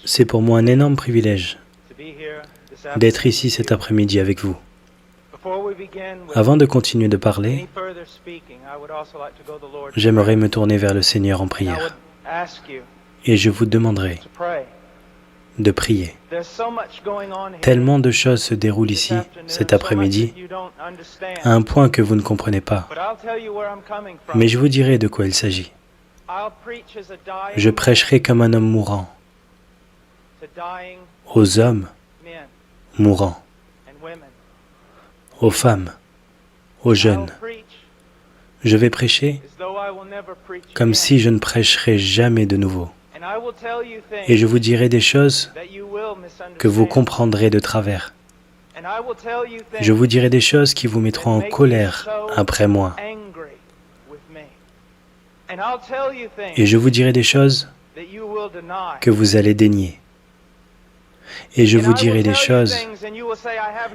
C'est pour moi un énorme privilège d'être ici cet après-midi avec vous. Avant de continuer de parler, j'aimerais me tourner vers le Seigneur en prière. Et je vous demanderai de prier. Tellement de choses se déroulent ici, cet après-midi, à un point que vous ne comprenez pas. Mais je vous dirai de quoi il s'agit. Je prêcherai comme un homme mourant, aux hommes mourants, aux femmes, aux jeunes. Je vais prêcher comme si je ne prêcherais jamais de nouveau. Et je vous dirai des choses que vous comprendrez de travers. Je vous dirai des choses qui vous mettront en colère après moi. Et je vous dirai des choses que vous allez dénier. Et je vous dirai des choses,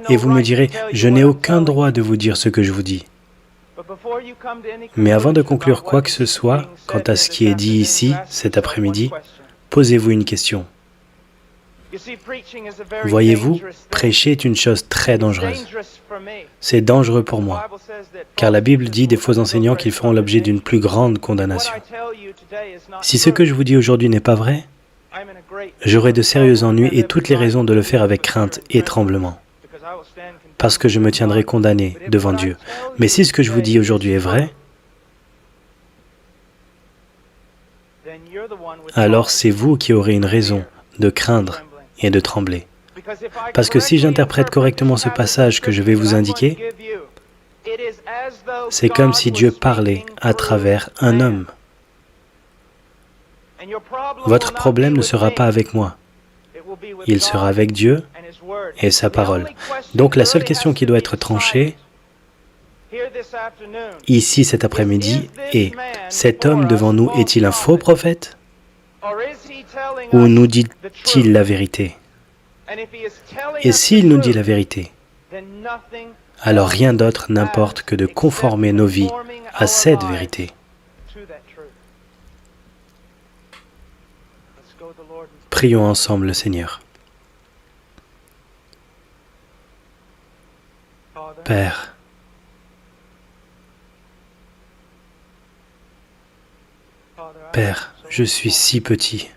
et vous me direz, je n'ai aucun droit de vous dire ce que je vous dis. Mais avant de conclure quoi que ce soit, quant à ce qui est dit ici, cet après-midi, posez-vous une question. Voyez-vous, prêcher est une chose très dangereuse. C'est dangereux pour moi, car la Bible dit des faux enseignants qu'ils feront l'objet d'une plus grande condamnation. Si ce que je vous dis aujourd'hui n'est pas vrai, j'aurai de sérieux ennuis et toutes les raisons de le faire avec crainte et tremblement, parce que je me tiendrai condamné devant Dieu. Mais si ce que je vous dis aujourd'hui est vrai, alors c'est vous qui aurez une raison de craindre et de trembler. Parce que si j'interprète correctement ce passage que je vais vous indiquer, c'est comme si Dieu parlait à travers un homme. Votre problème ne sera pas avec moi. Il sera avec Dieu et sa parole. Donc la seule question qui doit être tranchée ici cet après-midi est, cet homme devant nous est-il un faux prophète ou nous dit-il la vérité? Et s'il nous dit la vérité, alors rien d'autre n'importe que de conformer nos vies à cette vérité. Prions ensemble le Seigneur. Père, Père, je suis si petit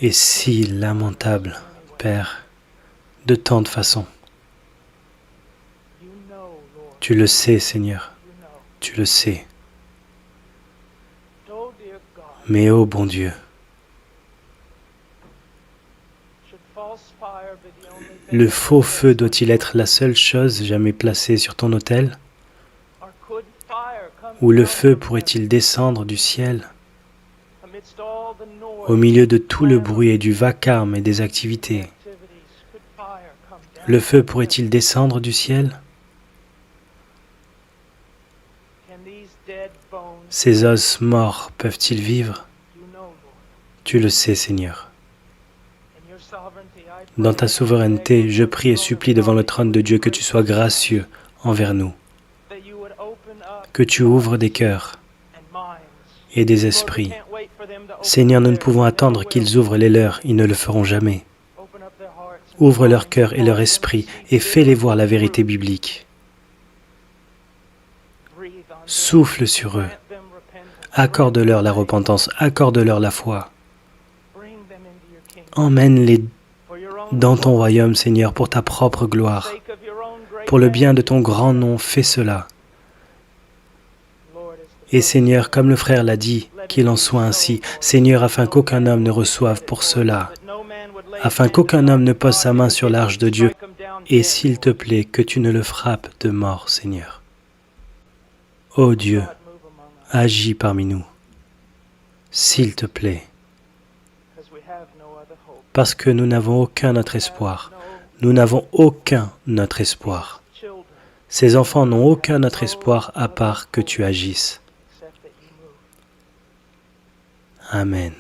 et si lamentable, Père, de tant de façons. Tu le sais, Seigneur, tu le sais. Mais ô bon Dieu, le faux feu doit-il être la seule chose jamais placée sur ton autel? Ou le feu pourrait-il descendre du ciel au milieu de tout le bruit et du vacarme et des activités? Le feu pourrait-il descendre du ciel? Ces os morts peuvent-ils vivre? Tu le sais, Seigneur. Dans ta souveraineté, je prie et supplie devant le trône de Dieu que tu sois gracieux envers nous, que tu ouvres des cœurs et des esprits. Seigneur, nous ne pouvons attendre qu'ils ouvrent les leurs, ils ne le feront jamais. Ouvre leur cœur et leur esprit et fais-les voir la vérité biblique. Souffle sur eux. Accorde-leur la repentance, accorde-leur la foi. Emmène-les dans ton royaume, Seigneur, pour ta propre gloire. Pour le bien de ton grand nom, fais cela. Et Seigneur, comme le frère l'a dit, qu'il en soit ainsi. Seigneur, afin qu'aucun homme ne reçoive pour cela, afin qu'aucun homme ne pose sa main sur l'arche de Dieu, et s'il te plaît, que tu ne le frappes de mort, Seigneur. Ô Dieu, agis parmi nous, s'il te plaît, parce que nous n'avons aucun autre espoir. Nous n'avons aucun autre espoir. Ces enfants n'ont aucun autre espoir à part que tu agisses. Amen.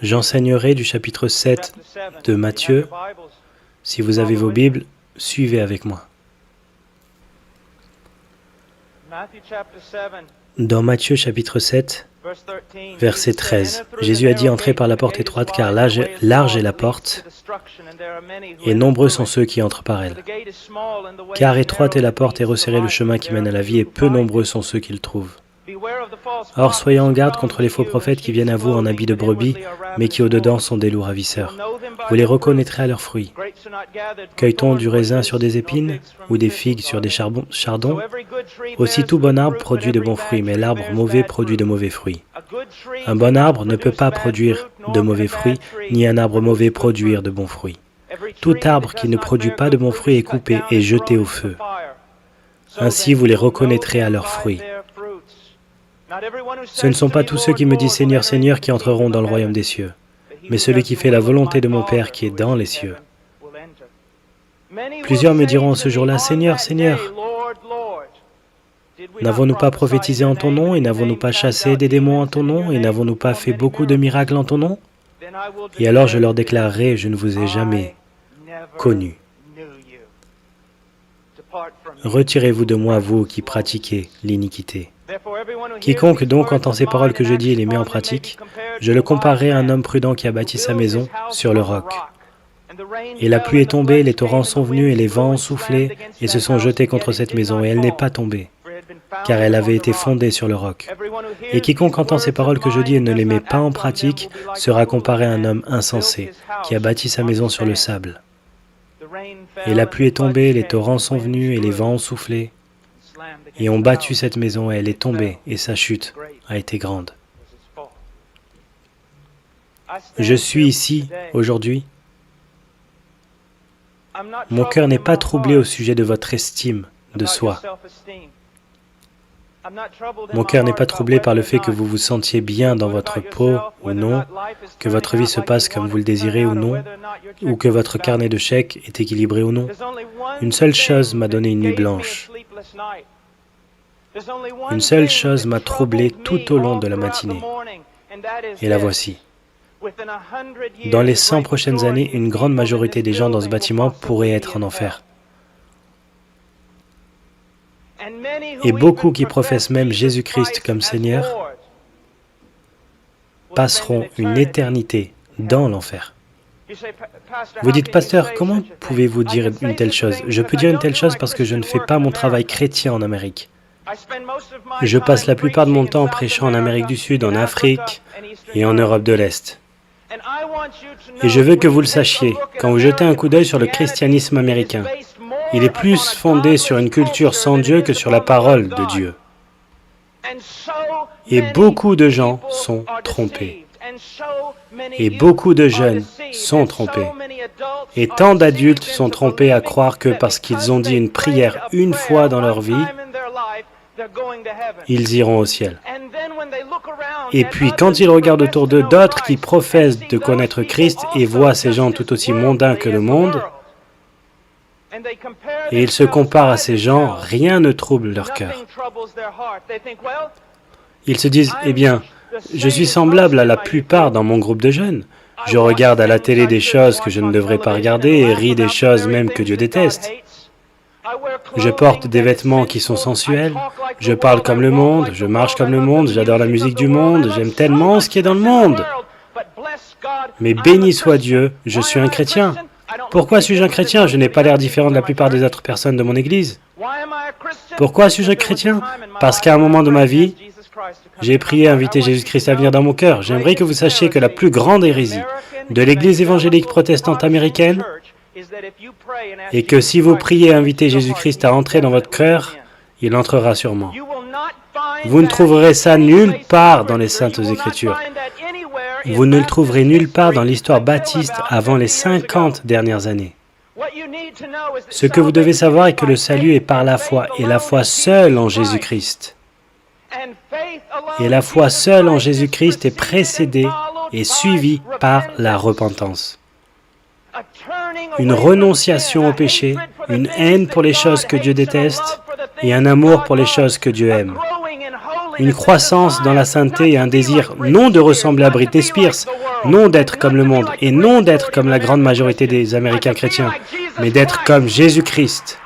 J'enseignerai du chapitre 7 de Matthieu. Si vous avez vos Bibles, suivez avec moi. Dans Matthieu chapitre 7, verset 13, Jésus a dit « Entrez par la porte étroite, car large est la porte, et nombreux sont ceux qui entrent par elle. Car étroite est la porte et resserré le chemin qui mène à la vie, et peu nombreux sont ceux qui le trouvent. Or, soyez en garde contre les faux prophètes qui viennent à vous en habits de brebis, mais qui au-dedans sont des loups ravisseurs. Vous les reconnaîtrez à leurs fruits. Cueille-t-on du raisin sur des épines, ou des figues sur des chardons? Aussi tout bon arbre produit de bons fruits, mais l'arbre mauvais produit de mauvais fruits. Un bon arbre ne peut pas produire de mauvais fruits, ni un arbre mauvais produire de bons fruits. Tout arbre qui ne produit pas de bons fruits est coupé et jeté au feu. Ainsi vous les reconnaîtrez à leurs fruits. Ce ne sont pas tous ceux qui me disent « Seigneur, Seigneur » qui entreront dans le royaume des cieux, mais celui qui fait la volonté de mon Père qui est dans les cieux. Plusieurs me diront ce jour-là « Seigneur, Seigneur, n'avons-nous pas prophétisé en ton nom, et n'avons-nous pas chassé des démons en ton nom, et n'avons-nous pas fait beaucoup de miracles en ton nom ?» Et alors je leur déclarerai « Je ne vous ai jamais connu. Retirez-vous de moi, vous qui pratiquez l'iniquité. » Quiconque donc entend ces paroles que je dis et les met en pratique, je le comparerai à un homme prudent qui a bâti sa maison sur le roc. Et la pluie est tombée, les torrents sont venus, et les vents ont soufflé, et se sont jetés contre cette maison, et elle n'est pas tombée, car elle avait été fondée sur le roc. Et quiconque entend ces paroles que je dis et ne les met pas en pratique, sera comparé à un homme insensé, qui a bâti sa maison sur le sable. Et la pluie est tombée, les torrents sont venus, et les vents ont soufflé, et ont battu cette maison, et elle est tombée, et sa chute a été grande. Je suis ici, aujourd'hui. Mon cœur n'est pas troublé au sujet de votre estime de soi. Mon cœur n'est pas troublé par le fait que vous vous sentiez bien dans votre peau ou non, que votre vie se passe comme vous le désirez ou non, ou que votre carnet de chèques est équilibré ou non. Une seule chose m'a donné une nuit blanche. Une seule chose m'a troublé tout au long de la matinée, et la voici. Dans les 100 prochaines années, une grande majorité des gens dans ce bâtiment pourraient être en enfer. Et beaucoup qui professent même Jésus-Christ comme Seigneur passeront une éternité dans l'enfer. Vous dites, pasteur, comment pouvez-vous dire une telle chose? Je peux dire une telle chose parce que je ne fais pas mon travail chrétien en Amérique. Je passe la plupart de mon temps prêchant en Amérique du Sud, en Afrique et en Europe de l'Est. Et je veux que vous le sachiez, quand vous jetez un coup d'œil sur le christianisme américain, il est plus fondé sur une culture sans Dieu que sur la parole de Dieu. Et beaucoup de gens sont trompés. Et beaucoup de jeunes sont trompés. Et tant d'adultes sont trompés à croire que parce qu'ils ont dit une prière une fois dans leur vie, ils iront au ciel. Et puis, quand ils regardent autour d'eux d'autres qui professent de connaître Christ et voient ces gens tout aussi mondains que le monde, et ils se comparent à ces gens, rien ne trouble leur cœur. Ils se disent, eh bien, je suis semblable à la plupart dans mon groupe de jeunes. Je regarde à la télé des choses que je ne devrais pas regarder et ris des choses même que Dieu déteste. Je porte des vêtements qui sont sensuels, je parle comme le monde, je marche comme le monde, j'adore la musique du monde, j'aime tellement ce qui est dans le monde. Mais béni soit Dieu, je suis un chrétien. Pourquoi suis-je un chrétien? Je n'ai pas l'air différent de la plupart des autres personnes de mon église. Pourquoi suis-je un chrétien? Parce qu'à un moment de ma vie, j'ai prié à inviter Jésus-Christ à venir dans mon cœur. J'aimerais que vous sachiez que la plus grande hérésie de l'Église évangélique protestante américaine est que si vous priez à inviter Jésus-Christ à entrer dans votre cœur, il entrera sûrement. Vous ne trouverez ça nulle part dans les Saintes Écritures. Vous ne le trouverez nulle part dans l'histoire baptiste avant les 50 dernières années. Ce que vous devez savoir est que le salut est par la foi, et la foi seule en Jésus-Christ. Et la foi seule en Jésus-Christ est précédée et suivie par la repentance. Une renonciation au péché, une haine pour les choses que Dieu déteste et un amour pour les choses que Dieu aime. Une croissance dans la sainteté et un désir non de ressembler à Britney Spears, non d'être comme le monde et non d'être comme la grande majorité des Américains chrétiens, mais d'être comme Jésus-Christ.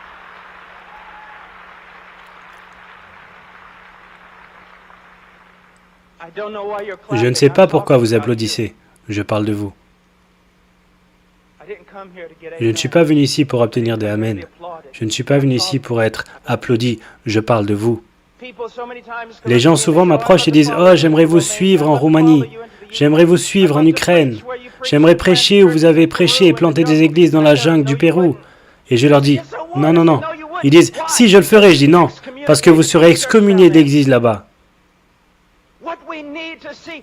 Je ne sais pas pourquoi vous applaudissez. Je parle de vous. Je ne suis pas venu ici pour obtenir des Amen. Je ne suis pas venu ici pour être applaudi. Je parle de vous. Les gens souvent m'approchent et disent « Oh, j'aimerais vous suivre en Roumanie. J'aimerais vous suivre en Ukraine. J'aimerais prêcher où vous avez prêché et planter des églises dans la jungle du Pérou. » Et je leur dis « Non, non, non. » Ils disent « Si, je le ferai. » Je dis « Non, parce que vous serez excommuniés de l'église là-bas. »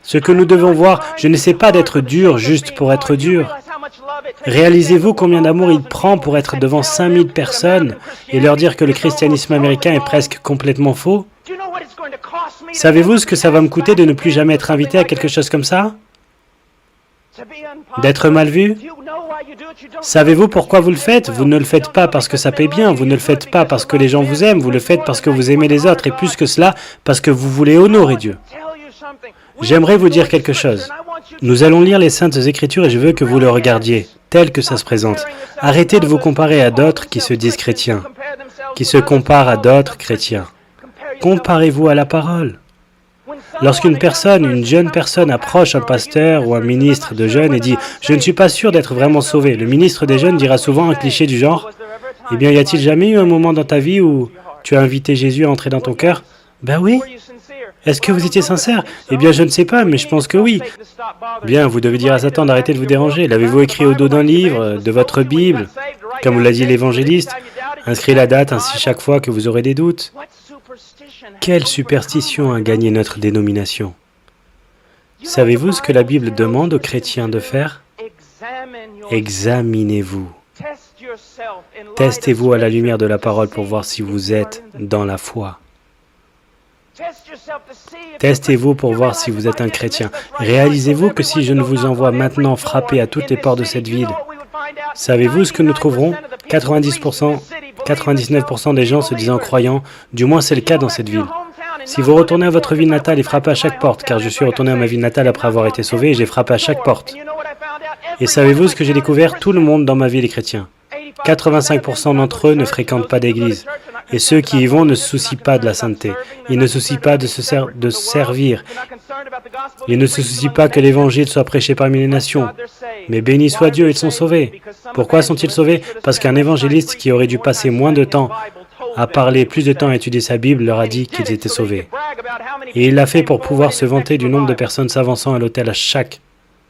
Ce que nous devons voir, je n'essaie pas d'être dur juste pour être dur. Réalisez-vous combien d'amour il prend pour être devant 5000 personnes et leur dire que le christianisme américain est presque complètement faux? Savez-vous ce que ça va me coûter de ne plus jamais être invité à quelque chose comme ça? D'être mal vu? Savez-vous pourquoi vous le faites? Vous ne le faites pas parce que ça paye bien, vous ne le faites pas parce que les gens vous aiment, vous le faites parce que vous aimez les autres et plus que cela, parce que vous voulez honorer Dieu. J'aimerais vous dire quelque chose. Nous allons lire les Saintes Écritures et je veux que vous le regardiez, tel que ça se présente. Arrêtez de vous comparer à d'autres qui se disent chrétiens, qui se comparent à d'autres chrétiens. Comparez-vous à la parole. Lorsqu'une personne, une jeune personne approche un pasteur ou un ministre de jeunes et dit « Je ne suis pas sûr d'être vraiment sauvé », le ministre des jeunes dira souvent un cliché du genre « Eh bien, y a-t-il jamais eu un moment dans ta vie où tu as invité Jésus à entrer dans ton cœur ?»« Ben oui. » « Est-ce que vous étiez sincère? Eh bien, je ne sais pas, mais je pense que oui. » Bien, vous devez dire à Satan d'arrêter de vous déranger. L'avez-vous écrit au dos d'un livre, de votre Bible, comme vous l'a dit l'évangéliste? Inscrivez la date ainsi chaque fois que vous aurez des doutes. Quelle superstition a gagné notre dénomination? Savez-vous ce que la Bible demande aux chrétiens de faire? Examinez-vous. Testez-vous à la lumière de la parole pour voir si vous êtes dans la foi. Testez-vous pour voir si vous êtes un chrétien. Réalisez-vous que si je ne vous envoie maintenant frapper à toutes les portes de cette ville, savez-vous ce que nous trouverons? 90%, 99% des gens se disant croyants, du moins c'est le cas dans cette ville. Si vous retournez à votre ville natale et frappez à chaque porte, car je suis retourné à ma ville natale après avoir été sauvé et j'ai frappé à chaque porte. Et savez-vous ce que j'ai découvert? Tout le monde dans ma ville est chrétien. 85% d'entre eux ne fréquentent pas d'église. Et ceux qui y vont ne se soucient pas de la sainteté. Ils ne se soucient pas de servir. Ils ne se soucient pas que l'évangile soit prêché parmi les nations. Mais béni soit Dieu, ils sont sauvés. Pourquoi sont-ils sauvés? Parce qu'un évangéliste qui aurait dû passer moins de temps à parler, plus de temps à étudier sa Bible, leur a dit qu'ils étaient sauvés. Et il l'a fait pour pouvoir se vanter du nombre de personnes s'avançant à l'autel à chaque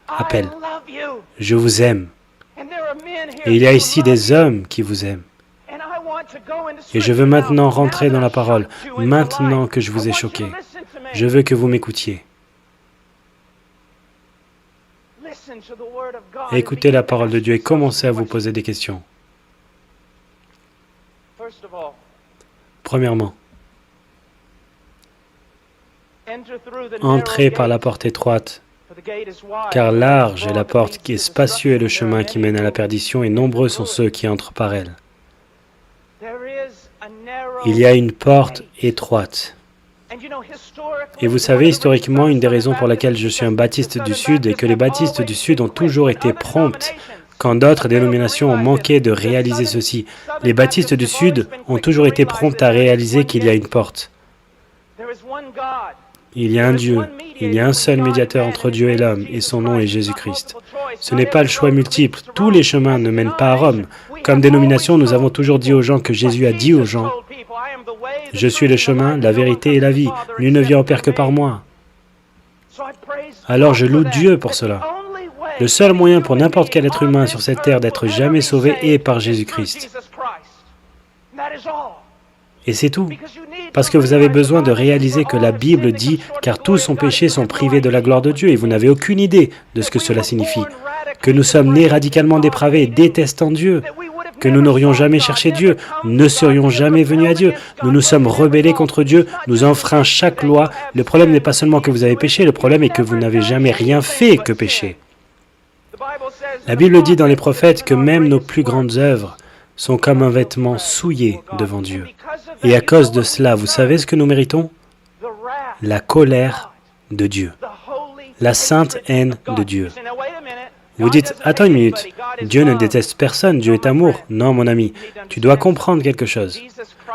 appel. Je vous aime. Et il y a ici des hommes qui vous aiment. Et je veux maintenant rentrer dans la parole, maintenant que je vous ai choqué. Je veux que vous m'écoutiez. Écoutez la parole de Dieu et commencez à vous poser des questions. Premièrement, entrez par la porte étroite, car large est la porte qui est spacieuse et le chemin qui mène à la perdition, et nombreux sont ceux qui entrent par elle. Il y a une porte étroite. Et vous savez, historiquement, une des raisons pour laquelle je suis un baptiste du Sud est que les baptistes du Sud ont toujours été promptes quand d'autres dénominations ont manqué de réaliser ceci. Les baptistes du Sud ont toujours été prompts à réaliser qu'il y a une porte. Il y a un Dieu, il y a un seul médiateur entre Dieu et l'homme, et son nom est Jésus-Christ. Ce n'est pas le choix multiple, tous les chemins ne mènent pas à Rome. Comme dénomination, nous avons toujours dit aux gens que Jésus a dit aux gens, « Je suis le chemin, la vérité et la vie, nul ne vient au Père que par moi. » Alors je loue Dieu pour cela. Le seul moyen pour n'importe quel être humain sur cette terre d'être jamais sauvé est par Jésus-Christ. Et c'est tout. Parce que vous avez besoin de réaliser que la Bible dit « Car tous ont péché, sont privés de la gloire de Dieu » et vous n'avez aucune idée de ce que cela signifie. Que nous sommes nés radicalement dépravés, détestant Dieu. Que nous n'aurions jamais cherché Dieu, ne serions jamais venus à Dieu. Nous nous sommes rebellés contre Dieu, nous enfreint chaque loi. Le problème n'est pas seulement que vous avez péché, le problème est que vous n'avez jamais rien fait que pécher. La Bible dit dans les prophètes que même nos plus grandes œuvres sont comme un vêtement souillé devant Dieu. Et à cause de cela, vous savez ce que nous méritons? La colère de Dieu, la sainte haine de Dieu. Vous dites, attends une minute, Dieu ne déteste personne, Dieu est amour. Non, mon ami, tu dois comprendre quelque chose.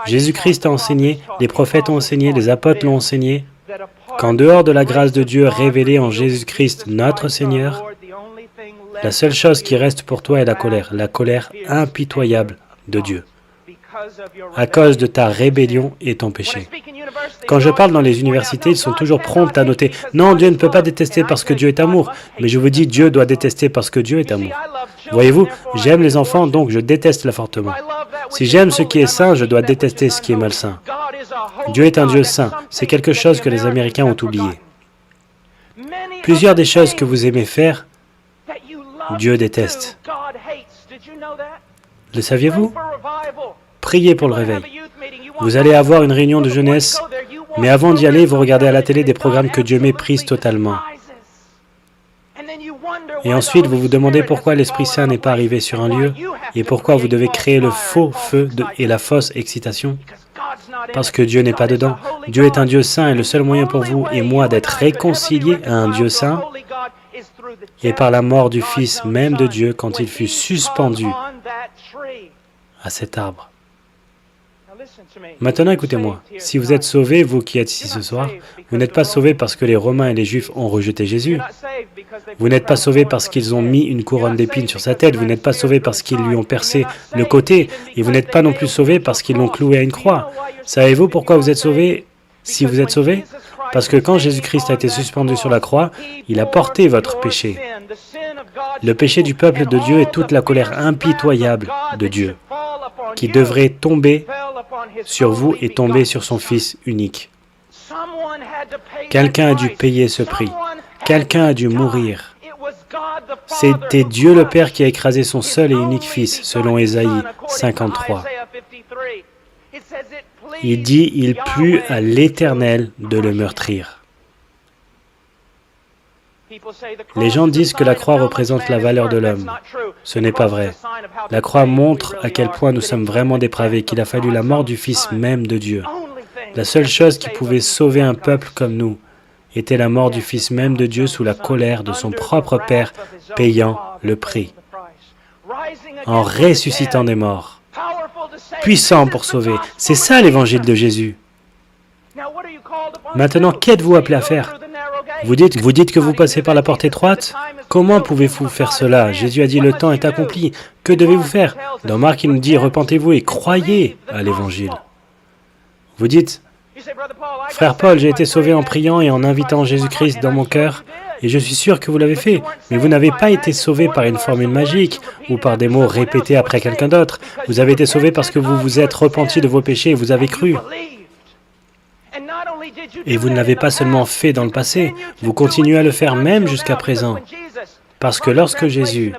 Jésus-Christ a enseigné, les prophètes ont enseigné, les apôtres l'ont enseigné, qu'en dehors de la grâce de Dieu révélée en Jésus-Christ notre Seigneur, la seule chose qui reste pour toi est la colère impitoyable de Dieu, à cause de ta rébellion et ton péché. Quand je parle dans les universités, ils sont toujours prompts à noter « Non, Dieu ne peut pas détester parce que Dieu est amour. » Mais je vous dis, Dieu doit détester parce que Dieu est amour. Voyez-vous, j'aime les enfants, donc je déteste l'avortement. Si j'aime ce qui est saint, je dois détester ce qui est malsain. Dieu est un Dieu saint. C'est quelque chose que les Américains ont oublié. Plusieurs des choses que vous aimez faire, Dieu déteste. Le saviez-vous? Priez pour le réveil. Vous allez avoir une réunion de jeunesse, mais avant d'y aller, vous regardez à la télé des programmes que Dieu méprise totalement. Et ensuite, vous vous demandez pourquoi l'Esprit Saint n'est pas arrivé sur un lieu et pourquoi vous devez créer le faux feu et la fausse excitation. Parce que Dieu n'est pas dedans. Dieu est un Dieu saint et le seul moyen pour vous et moi d'être réconciliés à un Dieu saint est par la mort du Fils même de Dieu quand il fut suspendu à cet arbre. Maintenant, écoutez-moi. Si vous êtes sauvés, vous qui êtes ici ce soir, vous n'êtes pas sauvés parce que les Romains et les Juifs ont rejeté Jésus. Vous n'êtes pas sauvés parce qu'ils ont mis une couronne d'épines sur sa tête. Vous n'êtes pas sauvés parce qu'ils lui ont percé le côté. Et vous n'êtes pas non plus sauvés parce qu'ils l'ont cloué à une croix. Savez-vous pourquoi vous êtes sauvés si vous êtes sauvés? Parce que quand Jésus-Christ a été suspendu sur la croix, il a porté votre péché. Le péché du peuple de Dieu est toute la colère impitoyable de Dieu, qui devrait tomber sur vous et tomber sur son Fils unique. Quelqu'un a dû payer ce prix. Quelqu'un a dû mourir. C'était Dieu le Père qui a écrasé son seul et unique Fils, selon Ésaïe 53. Il dit, il plut à l'Éternel de le meurtrir. Les gens disent que la croix représente la valeur de l'homme. Ce n'est pas vrai. La croix montre à quel point nous sommes vraiment dépravés, qu'il a fallu la mort du Fils même de Dieu. La seule chose qui pouvait sauver un peuple comme nous était la mort du Fils même de Dieu sous la colère de son propre Père, payant le prix, en ressuscitant des morts, puissant pour sauver. C'est ça l'évangile de Jésus. Maintenant, qu'êtes-vous appelé à faire? Vous dites que vous passez par la porte étroite? Comment pouvez-vous faire cela? Jésus a dit, le temps est accompli. Que devez-vous faire? Dans Marc, il nous dit, repentez-vous et croyez à l'évangile. Vous dites, frère Paul, j'ai été sauvé en priant et en invitant Jésus-Christ dans mon cœur, et je suis sûr que vous l'avez fait, mais vous n'avez pas été sauvé par une formule magique ou par des mots répétés après quelqu'un d'autre. Vous avez été sauvé parce que vous vous êtes repenti de vos péchés et vous avez cru. Et vous ne l'avez pas seulement fait dans le passé, vous continuez à le faire même jusqu'à présent. Parce que lorsque Jésus,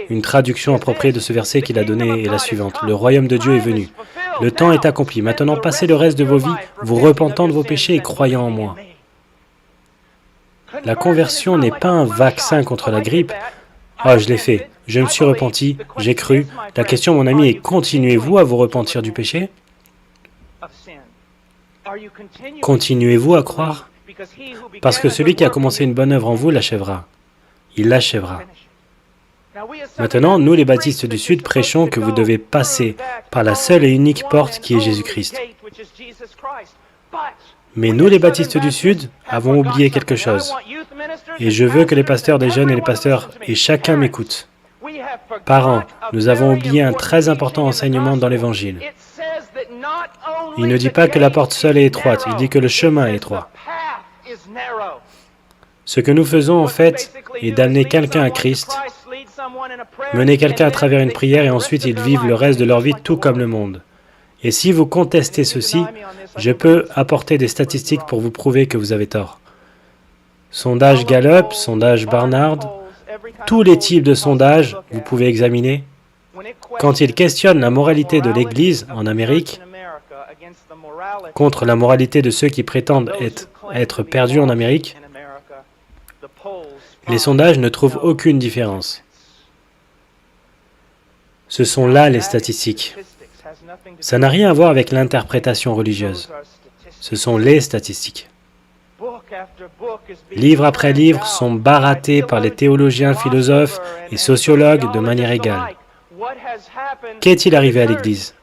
une traduction appropriée de ce verset qu'il a donné est la suivante, le royaume de Dieu est venu. Le temps est accompli. Maintenant, passez le reste de vos vies, vous repentant de vos péchés et croyant en moi. La conversion n'est pas un vaccin contre la grippe. Ah, je l'ai fait, je me suis repenti, j'ai cru. La question, mon ami, est continuez-vous à vous repentir du péché? Continuez-vous à croire? Parce que celui qui a commencé une bonne œuvre en vous l'achèvera. Il l'achèvera. Maintenant, nous les baptistes du Sud prêchons que vous devez passer par la seule et unique porte qui est Jésus-Christ. Mais nous les baptistes du Sud avons oublié quelque chose. Et je veux que les pasteurs des jeunes et les pasteurs et chacun m'écoute. Parents, nous avons oublié un très important enseignement dans l'Évangile. Il ne dit pas que la porte seule est étroite, il dit que le chemin est étroit. Ce que nous faisons en fait est d'amener quelqu'un à Christ, mener quelqu'un à travers une prière et ensuite ils vivent le reste de leur vie tout comme le monde. Et si vous contestez ceci, je peux apporter des statistiques pour vous prouver que vous avez tort. Sondage Gallup, sondage Barnard, tous les types de sondages, vous pouvez examiner. Quand ils questionnent la moralité de l'Église en Amérique contre la moralité de ceux qui prétendent être perdus en Amérique, les sondages ne trouvent aucune différence. Ce sont là les statistiques. Ça n'a rien à voir avec l'interprétation religieuse. Ce sont les statistiques. Livre après livre sont barattés par les théologiens, philosophes et sociologues de manière égale. Qu'est-il arrivé à l'Église?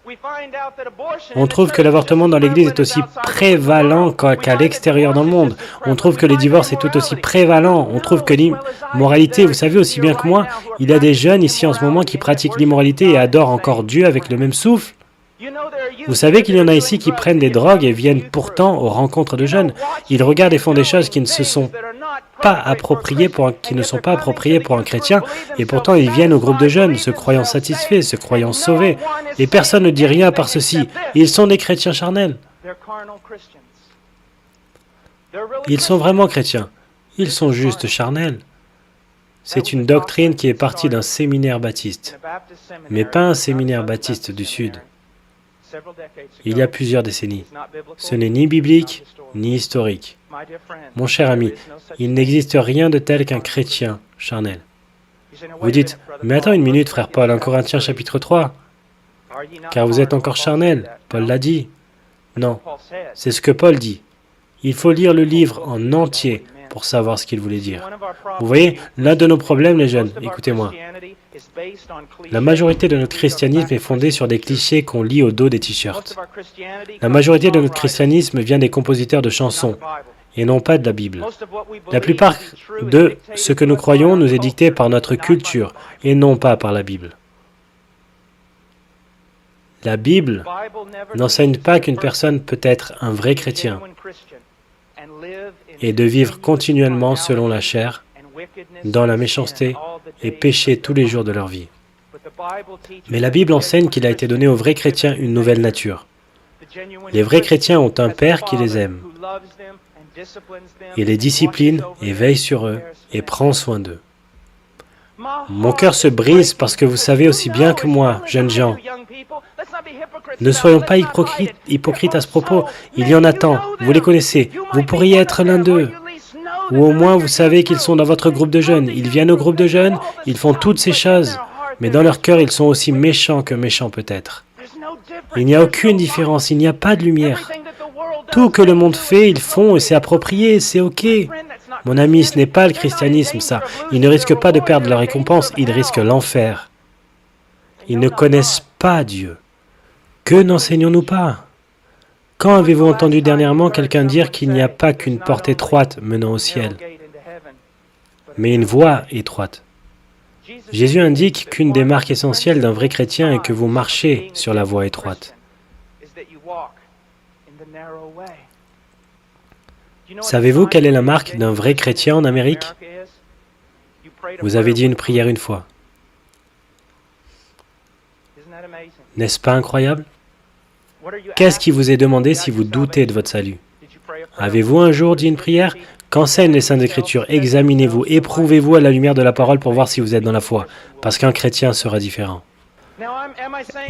On trouve que l'avortement dans l'Église est aussi prévalent qu'à l'extérieur dans le monde. On trouve que le divorce est tout aussi prévalent. On trouve que l'immoralité, vous savez aussi bien que moi, il y a des jeunes ici en ce moment qui pratiquent l'immoralité et adorent encore Dieu avec le même souffle. Vous savez qu'il y en a ici qui prennent des drogues et viennent pourtant aux rencontres de jeunes. Ils regardent et font des choses qui ne sont pas appropriées pour un chrétien, et pourtant ils viennent au groupe de jeunes, se croyant satisfaits, se croyant sauvés. Et personne ne dit rien par ceci. Ils sont des chrétiens charnels. Ils sont vraiment chrétiens. Ils sont juste charnels. C'est une doctrine qui est partie d'un séminaire baptiste, mais pas un séminaire baptiste du Sud. Il y a plusieurs décennies. Ce n'est ni biblique, ni historique. Mon cher ami, il n'existe rien de tel qu'un chrétien charnel. Vous dites, mais attends une minute, frère Paul, 1 Corinthiens chapitre 3. Car vous êtes encore charnel, Paul l'a dit. Non, c'est ce que Paul dit. Il faut lire le livre en entier pour savoir ce qu'il voulait dire. Vous voyez, l'un de nos problèmes, les jeunes, écoutez-moi. La majorité de notre christianisme est fondée sur des clichés qu'on lit au dos des t-shirts. La majorité de notre christianisme vient des compositeurs de chansons, et non pas de la Bible. La plupart de ce que nous croyons nous est dicté par notre culture, et non pas par la Bible. La Bible n'enseigne pas qu'une personne peut être un vrai chrétien et de vivre continuellement selon la chair, dans la méchanceté et pécher tous les jours de leur vie. Mais la Bible enseigne qu'il a été donné aux vrais chrétiens une nouvelle nature. Les vrais chrétiens ont un Père qui les aime. Il les discipline et veille sur eux et prend soin d'eux. Mon cœur se brise parce que vous savez aussi bien que moi, jeunes gens. Ne soyons pas hypocrites à ce propos. Il y en a tant, vous les connaissez, vous pourriez être l'un d'eux. Ou au moins vous savez qu'ils sont dans votre groupe de jeunes. Ils viennent au groupe de jeunes, ils font toutes ces choses, mais dans leur cœur ils sont aussi méchants que méchants peut-être. Il n'y a aucune différence, il n'y a pas de lumière. Tout que le monde fait, ils font et c'est approprié, c'est ok. Mon ami, ce n'est pas le christianisme ça. Ils ne risquent pas de perdre leur récompense, ils risquent l'enfer. Ils ne connaissent pas Dieu. Que n'enseignons-nous pas? Quand avez-vous entendu dernièrement quelqu'un dire qu'il n'y a pas qu'une porte étroite menant au ciel, mais une voie étroite? Jésus indique qu'une des marques essentielles d'un vrai chrétien est que vous marchez sur la voie étroite. Savez-vous quelle est la marque d'un vrai chrétien en Amérique? Vous avez dit une prière une fois. N'est-ce pas incroyable? Qu'est-ce qui vous est demandé si vous doutez de votre salut? Avez-vous un jour dit une prière? Qu'enseignent les Saintes Écritures? Examinez-vous, éprouvez-vous à la lumière de la parole pour voir si vous êtes dans la foi, parce qu'un chrétien sera différent.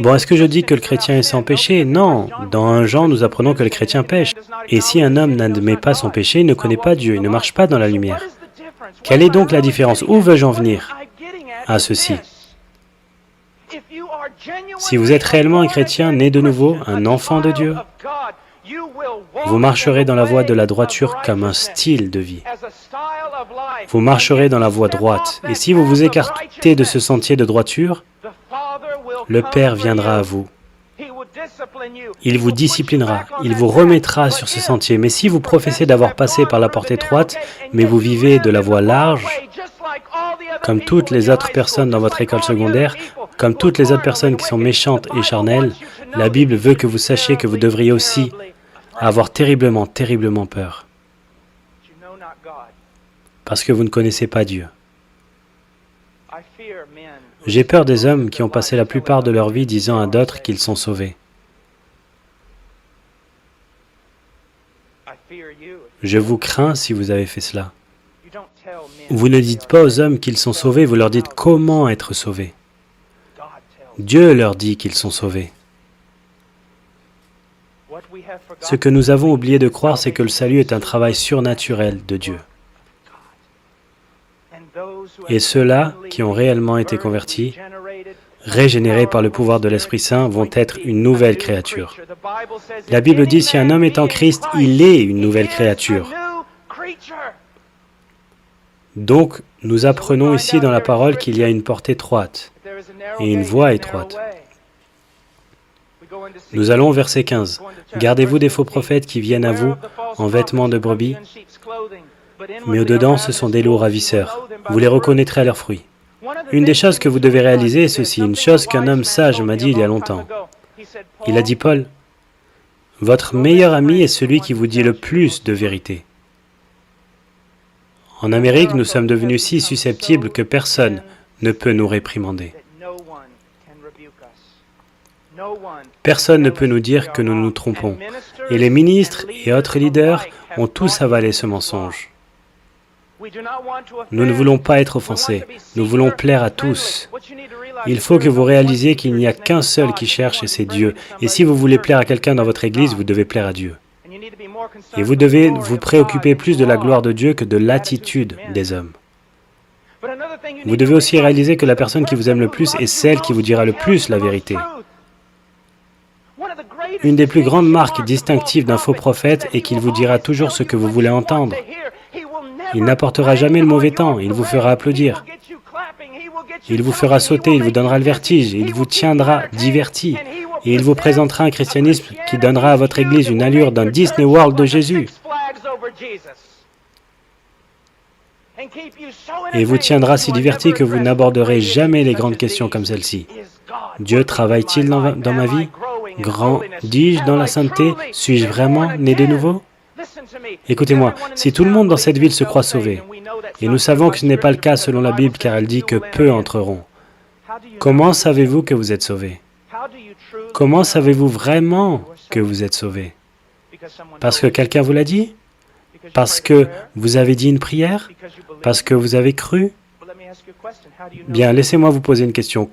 Bon, est-ce que je dis que le chrétien est sans péché? Non. Dans 1 Jean, nous apprenons que le chrétien pêche. Et si un homme n'admet pas son péché, il ne connaît pas Dieu, il ne marche pas dans la lumière. Quelle est donc la différence? Où veux-je en venir? À ceci. Si vous êtes réellement un chrétien né de nouveau, un enfant de Dieu, vous marcherez dans la voie de la droiture comme un style de vie. Vous marcherez dans la voie droite. Et si vous vous écartez de ce sentier de droiture, le Père viendra à vous. Il vous disciplinera, il vous remettra sur ce sentier. Mais si vous professez d'avoir passé par la porte étroite, mais vous vivez de la voie large, comme toutes les autres personnes dans votre école secondaire, comme toutes les autres personnes qui sont méchantes et charnelles, la Bible veut que vous sachiez que vous devriez aussi avoir terriblement, terriblement peur. Parce que vous ne connaissez pas Dieu. J'ai peur des hommes qui ont passé la plupart de leur vie disant à d'autres qu'ils sont sauvés. Je vous crains si vous avez fait cela. Vous ne dites pas aux hommes qu'ils sont sauvés, vous leur dites comment être sauvés. Dieu leur dit qu'ils sont sauvés. Ce que nous avons oublié de croire, c'est que le salut est un travail surnaturel de Dieu. Et ceux-là qui ont réellement été convertis, régénérés par le pouvoir de l'Esprit Saint, vont être une nouvelle créature. La Bible dit, si un homme est en Christ, il est une nouvelle créature. Donc, nous apprenons ici dans la parole qu'il y a une porte étroite et une voie étroite. Nous allons au verset 15. Gardez-vous des faux prophètes qui viennent à vous en vêtements de brebis, mais au-dedans, ce sont des loups ravisseurs. Vous les reconnaîtrez à leurs fruits. Une des choses que vous devez réaliser est ceci, une chose qu'un homme sage m'a dit il y a longtemps. Il a dit, Paul, votre meilleur ami est celui qui vous dit le plus de vérité. En Amérique, nous sommes devenus si susceptibles que personne ne peut nous réprimander. Personne ne peut nous dire que nous nous trompons. Et les ministres et autres leaders ont tous avalé ce mensonge. Nous ne voulons pas être offensés. Nous voulons plaire à tous. Il faut que vous réalisiez qu'il n'y a qu'un seul qui cherche et c'est Dieu. Et si vous voulez plaire à quelqu'un dans votre église, vous devez plaire à Dieu. Et vous devez vous préoccuper plus de la gloire de Dieu que de l'attitude des hommes. Vous devez aussi réaliser que la personne qui vous aime le plus est celle qui vous dira le plus la vérité. Une des plus grandes marques distinctives d'un faux prophète est qu'il vous dira toujours ce que vous voulez entendre. Il n'apportera jamais le mauvais temps, il vous fera applaudir. Il vous fera sauter, il vous donnera le vertige, il vous tiendra diverti. Et il vous présentera un christianisme qui donnera à votre église une allure d'un Disney World de Jésus. Et vous tiendra si diverti que vous n'aborderez jamais les grandes questions comme celle-ci. Dieu travaille-t-il dans ma vie? Grandis-je dans la sainteté? Suis-je vraiment né de nouveau? Écoutez-moi, si tout le monde dans cette ville se croit sauvé, et nous savons que ce n'est pas le cas selon la Bible car elle dit que peu entreront, comment savez-vous que vous êtes sauvés? Comment savez-vous vraiment que vous êtes sauvés? Parce que quelqu'un vous l'a dit? Parce que vous avez dit une prière? Parce que vous avez cru? Bien, laissez-moi vous poser une question.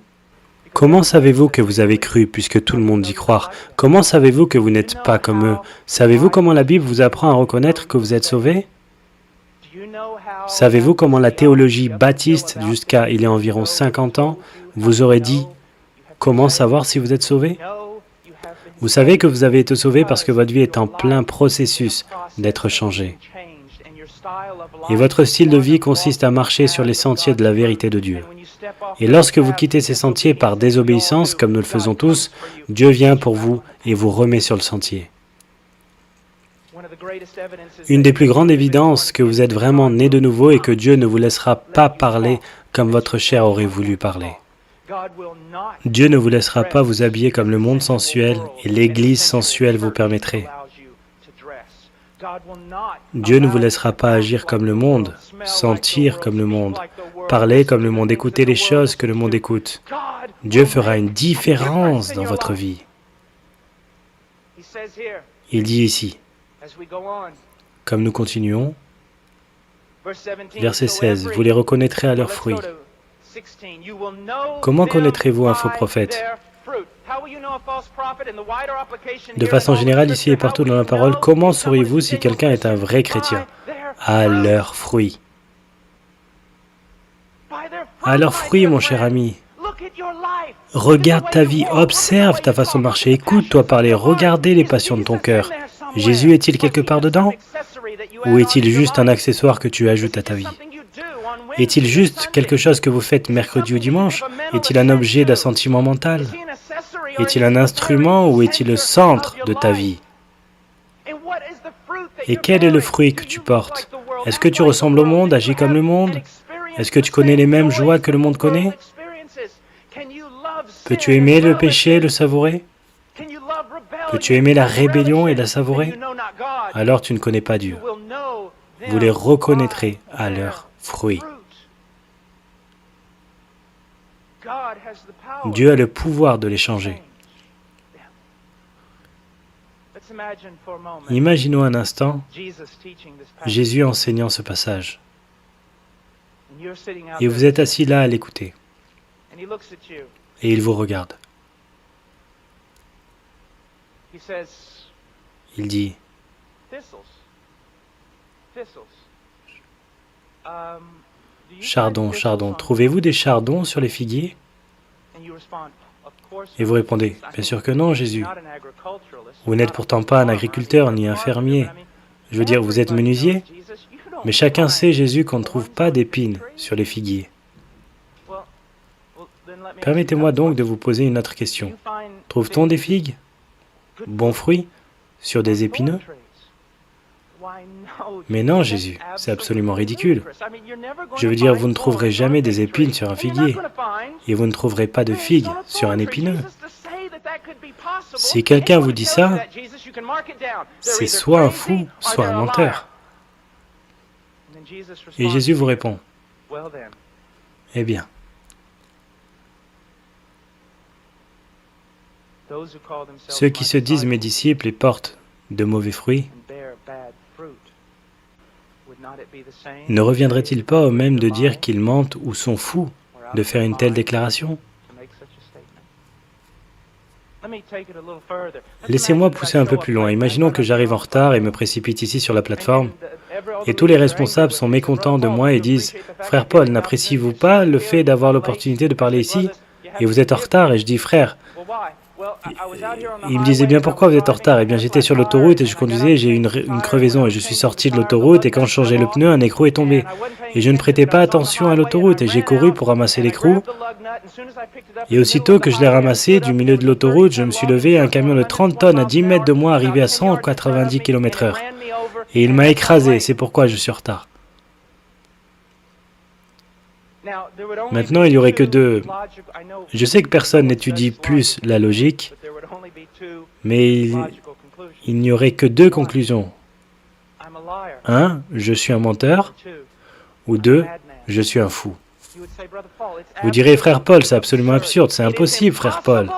Comment savez-vous que vous avez cru puisque tout le monde dit croire? Comment savez-vous que vous n'êtes pas comme eux? Savez-vous comment la Bible vous apprend à reconnaître que vous êtes sauvés? Savez-vous comment la théologie baptiste, jusqu'à il y a environ 50 ans, vous aurait dit comment savoir si vous êtes sauvés? Vous savez que vous avez été sauvés parce que votre vie est en plein processus d'être changée. Et votre style de vie consiste à marcher sur les sentiers de la vérité de Dieu. Et lorsque vous quittez ces sentiers par désobéissance, comme nous le faisons tous, Dieu vient pour vous et vous remet sur le sentier. Une des plus grandes évidences que vous êtes vraiment né de nouveau est que Dieu ne vous laissera pas parler comme votre chair aurait voulu parler. Dieu ne vous laissera pas vous habiller comme le monde sensuel et l'Église sensuelle vous permettrait. Dieu ne vous laissera pas agir comme le monde, sentir comme le monde, parler comme le monde, écouter les choses que le monde écoute. Dieu fera une différence dans votre vie. Il dit ici, comme nous continuons, verset 16, vous les reconnaîtrez à leurs fruits. Comment connaîtrez-vous un faux prophète? De façon générale, ici et partout dans la parole, comment sauriez-vous si quelqu'un est un vrai chrétien? À leurs fruits. À leurs fruits, mon cher ami. Regarde ta vie, observe ta façon de marcher, écoute-toi parler, regardez les passions de ton cœur. Jésus est-il quelque part dedans? Ou est-il juste un accessoire que tu ajoutes à ta vie? Est-il juste quelque chose que vous faites mercredi ou dimanche? Est-il un objet d'assentiment mental? Est-il un instrument ou est-il le centre de ta vie? Et quel est le fruit que tu portes? Est-ce que tu ressembles au monde, agis comme le monde? Est-ce que tu connais les mêmes joies que le monde connaît? Peux-tu aimer le péché et le savourer? Peux-tu aimer la rébellion et la savourer? Alors tu ne connais pas Dieu. Vous les reconnaîtrez à leurs fruits. Dieu a le pouvoir de les changer. Imaginons un instant Jésus enseignant ce passage. Et vous êtes assis là à l'écouter. Et il vous regarde. Il dit, chardon, chardon, trouvez-vous des chardons sur les figuiers? Et vous répondez, bien sûr que non, Jésus. Vous n'êtes pourtant pas un agriculteur ni un fermier. Je veux dire, vous êtes menuisier. Mais chacun sait, Jésus, qu'on ne trouve pas d'épines sur les figuiers. Permettez-moi donc de vous poser une autre question. Trouve-t-on des figues bons fruits sur des épineux? Mais non, Jésus, c'est absolument ridicule. Je veux dire, vous ne trouverez jamais des épines sur un figuier, et vous ne trouverez pas de figues sur un épineux. Si quelqu'un vous dit ça, c'est soit un fou, soit un menteur. Et Jésus vous répond, eh bien, ceux qui se disent mes disciples et portent de mauvais fruits, ne reviendrait-il pas au même de dire qu'ils mentent ou sont fous de faire une telle déclaration? Laissez-moi pousser un peu plus loin. Imaginons que j'arrive en retard et me précipite ici sur la plateforme, et tous les responsables sont mécontents de moi et disent « Frère Paul, n'appréciez-vous pas le fait d'avoir l'opportunité de parler ici? Et vous êtes en retard ?» Et je dis « Frère, il me disait bien pourquoi vous êtes en retard. Eh bien j'étais sur l'autoroute et je conduisais, j'ai eu une crevaison et je suis sorti de l'autoroute et quand je changeais le pneu, un écrou est tombé. Et je ne prêtais pas attention à l'autoroute et j'ai couru pour ramasser l'écrou. Et aussitôt que je l'ai ramassé du milieu de l'autoroute, je me suis levé et un camion de 30 tonnes à 10 mètres de moi arrivait à 190 km/h. Et il m'a écrasé, c'est pourquoi je suis en retard. Maintenant, il n'y aurait que deux. Je sais que personne n'étudie plus la logique, mais il n'y aurait que deux conclusions. 1, je suis un menteur, ou 2, je suis un fou. Vous direz, frère Paul, c'est absolument absurde, c'est impossible, frère Paul,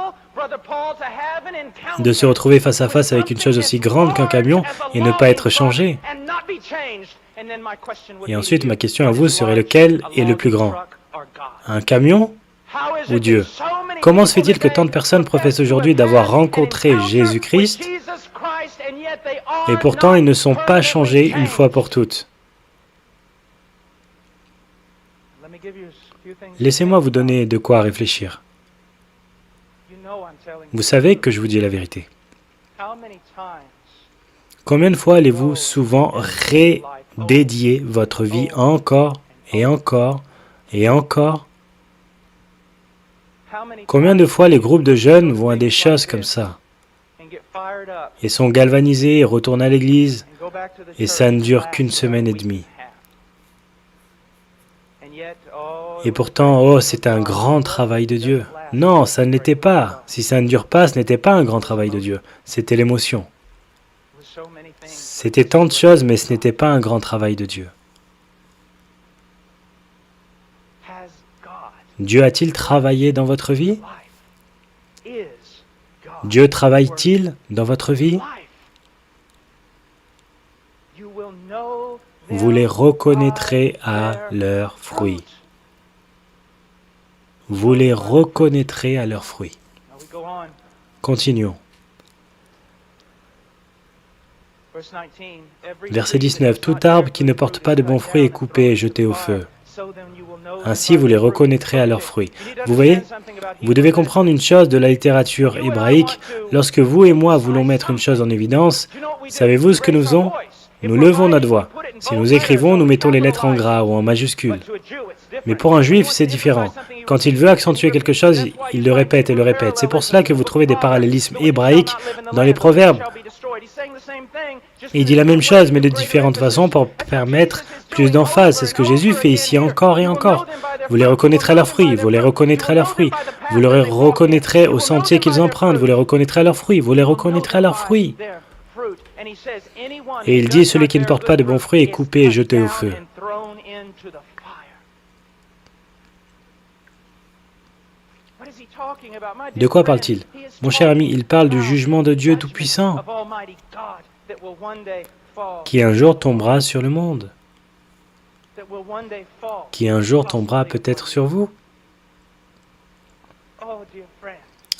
de se retrouver face à face avec une chose aussi grande qu'un camion et ne pas être changé. Et ensuite, ma question à vous serait lequel est le plus grand? Un camion ou Dieu? Comment se fait-il que tant de personnes professent aujourd'hui d'avoir rencontré Jésus-Christ et pourtant ils ne sont pas changés une fois pour toutes? Laissez-moi vous donner de quoi réfléchir. Vous savez que je vous dis la vérité. Combien de fois allez-vous souvent redédier votre vie encore et encore et encore? Combien de fois les groupes de jeunes vont à des choses comme ça et sont galvanisés et retournent à l'église et ça ne dure qu'une semaine et demie? Et pourtant, oh, c'est un grand travail de Dieu. Non, ça ne l'était pas. Si ça ne dure pas, ce n'était pas un grand travail de Dieu. C'était l'émotion. C'était tant de choses, mais ce n'était pas un grand travail de Dieu. Dieu a-t-il travaillé dans votre vie? Dieu travaille-t-il dans votre vie? Vous les reconnaîtrez à leurs fruits. Vous les reconnaîtrez à leurs fruits. Continuons. Verset 19. Tout arbre qui ne porte pas de bons fruits est coupé et jeté au feu. Ainsi, vous les reconnaîtrez à leurs fruits. Vous voyez, vous devez comprendre une chose de la littérature hébraïque. Lorsque vous et moi voulons mettre une chose en évidence, savez-vous ce que nous faisons? Nous levons notre voix. Si nous écrivons, nous mettons les lettres en gras ou en majuscule. Mais pour un juif, c'est différent. Quand il veut accentuer quelque chose, il le répète et le répète. C'est pour cela que vous trouvez des parallélismes hébraïques dans les proverbes. Il dit la même chose, mais de différentes façons pour permettre plus d'emphase. C'est ce que Jésus fait ici encore et encore. Vous les reconnaîtrez à leurs fruits, vous les reconnaîtrez à leurs fruits. Vous les reconnaîtrez au sentier qu'ils empruntent, vous les reconnaîtrez à leurs fruits, vous les reconnaîtrez à leurs fruits. Et il dit, celui qui ne porte pas de bons fruits est coupé et jeté au feu. De quoi parle-t-il? Mon cher ami, il parle du jugement de Dieu Tout-Puissant, qui un jour tombera sur le monde, qui un jour tombera peut-être sur vous.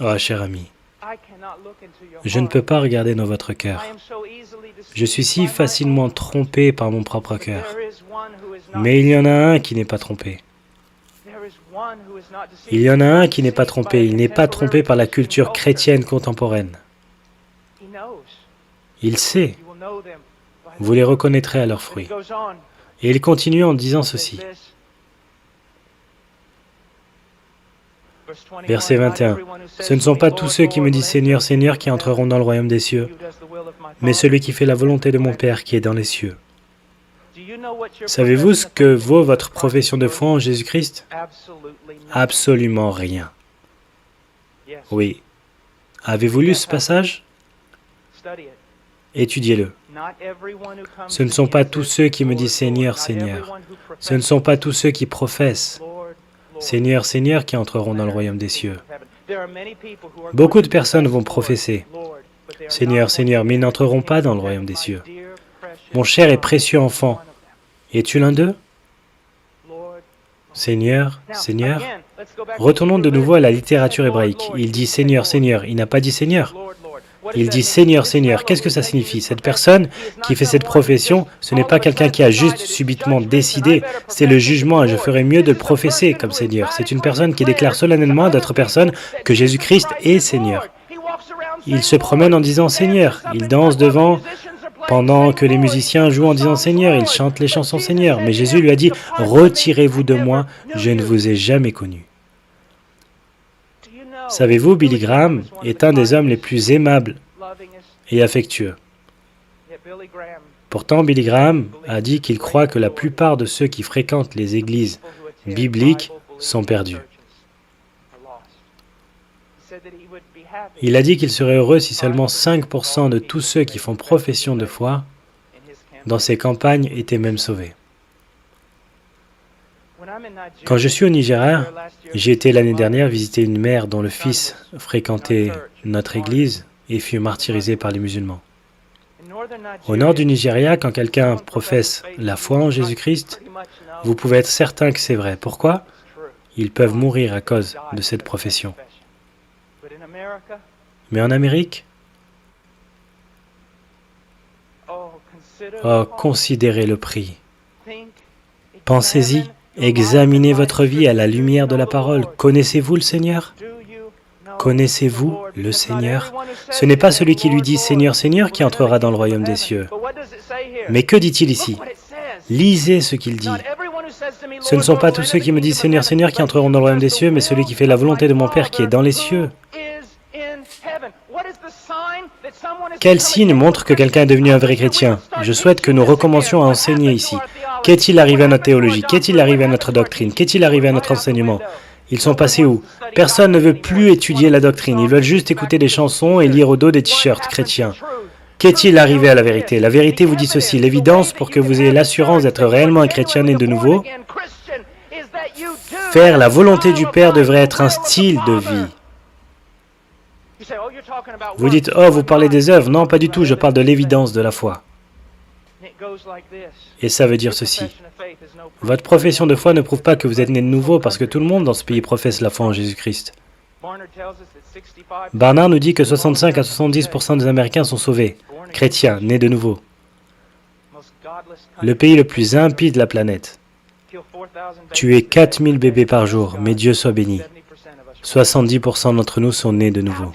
Oh, cher ami, je ne peux pas regarder dans votre cœur. Je suis si facilement trompé par mon propre cœur. Mais il y en a un qui n'est pas trompé. Il y en a un qui n'est pas trompé. Il n'est pas trompé par la culture chrétienne contemporaine. Il sait. Vous les reconnaîtrez à leurs fruits. Et il continue en disant ceci. Verset 21. Ce ne sont pas tous ceux qui me disent Seigneur, Seigneur qui entreront dans le royaume des cieux, mais celui qui fait la volonté de mon Père qui est dans les cieux. Savez-vous ce que vaut votre profession de foi en Jésus-Christ? Absolument rien. Oui. Avez-vous lu ce passage? Étudiez-le. Ce ne sont pas tous ceux qui me disent Seigneur, Seigneur. Ce ne sont pas tous ceux qui professent Seigneur, Seigneur qui entreront dans le royaume des cieux. Beaucoup de personnes vont professer Seigneur, Seigneur, mais ils n'entreront pas dans le royaume des cieux. Mon cher et précieux enfant, es-tu l'un d'eux? Seigneur, Seigneur. Retournons de nouveau à la littérature hébraïque. Il dit Seigneur, Seigneur. Il n'a pas dit Seigneur. Il dit Seigneur, Seigneur. Qu'est-ce que ça signifie? Cette personne qui fait cette profession, ce n'est pas quelqu'un qui a juste subitement décidé, c'est le jugement et je ferais mieux de le professer comme Seigneur. C'est une personne qui déclare solennellement à d'autres personnes que Jésus-Christ est Seigneur. Il se promène en disant Seigneur. Il danse devant pendant que les musiciens jouent en disant Seigneur. Il chante les chansons Seigneur. Mais Jésus lui a dit retirez-vous de moi, je ne vous ai jamais connu. Savez-vous, Billy Graham est un des hommes les plus aimables et affectueux. Pourtant, Billy Graham a dit qu'il croit que la plupart de ceux qui fréquentent les églises bibliques sont perdus. Il a dit qu'il serait heureux si seulement 5% de tous ceux qui font profession de foi dans ces campagnes étaient même sauvés. Quand je suis au Nigeria, j'ai été l'année dernière visiter une mère dont le fils fréquentait notre église et fut martyrisé par les musulmans. Au nord du Nigeria, quand quelqu'un professe la foi en Jésus-Christ, vous pouvez être certain que c'est vrai. Pourquoi? Ils peuvent mourir à cause de cette profession. Mais en Amérique, oh, considérez le prix. Pensez-y. Examinez votre vie à la lumière de la parole. Connaissez-vous le Seigneur? Connaissez-vous le Seigneur? Ce n'est pas celui qui lui dit « Seigneur, Seigneur » qui entrera dans le royaume des cieux. Mais que dit-il ici? Lisez ce qu'il dit. Ce ne sont pas tous ceux qui me disent « Seigneur, Seigneur » qui entreront dans le royaume des cieux, mais celui qui fait la volonté de mon Père qui est dans les cieux. Quel signe montre que quelqu'un est devenu un vrai chrétien? Je souhaite que nous recommencions à enseigner ici. Qu'est-il arrivé à notre théologie? Qu'est-il arrivé à notre doctrine? Qu'est-il arrivé à notre enseignement? Ils sont passés où? Personne ne veut plus étudier la doctrine. Ils veulent juste écouter des chansons et lire au dos des t-shirts chrétiens. Qu'est-il arrivé à la vérité? La vérité vous dit ceci. L'évidence pour que vous ayez l'assurance d'être réellement un chrétien né de nouveau, faire la volonté du Père devrait être un style de vie. Vous dites, oh, vous parlez des œuvres. Non, pas du tout, je parle de l'évidence de la foi. Et ça veut dire ceci. Votre profession de foi ne prouve pas que vous êtes né de nouveau parce que tout le monde dans ce pays professe la foi en Jésus-Christ. Barnard nous dit que 65 à 70% des Américains sont sauvés, chrétiens, nés de nouveau. Le pays le plus impie de la planète. Tuer 4000 bébés par jour, mais Dieu soit béni. 70% d'entre nous sont nés de nouveau.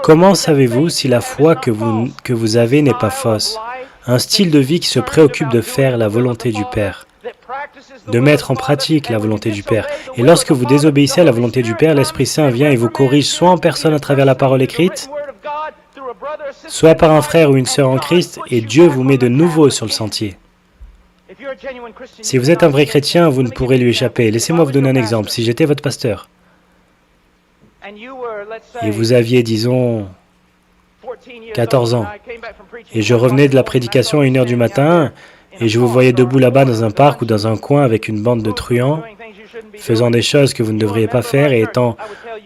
Comment savez-vous si la foi que vous avez n'est pas fausse? Un style de vie qui se préoccupe de faire la volonté du Père, de mettre en pratique la volonté du Père. Et lorsque vous désobéissez à la volonté du Père, l'Esprit Saint vient et vous corrige soit en personne à travers la parole écrite, soit par un frère ou une sœur en Christ, et Dieu vous met de nouveau sur le sentier. Si vous êtes un vrai chrétien, vous ne pourrez lui échapper. Laissez-moi vous donner un exemple. Si j'étais votre pasteur, et vous aviez, disons, 14 ans, et je revenais de la prédication à 1h du matin, et je vous voyais debout là-bas dans un parc ou dans un coin avec une bande de truands, faisant des choses que vous ne devriez pas faire, et étant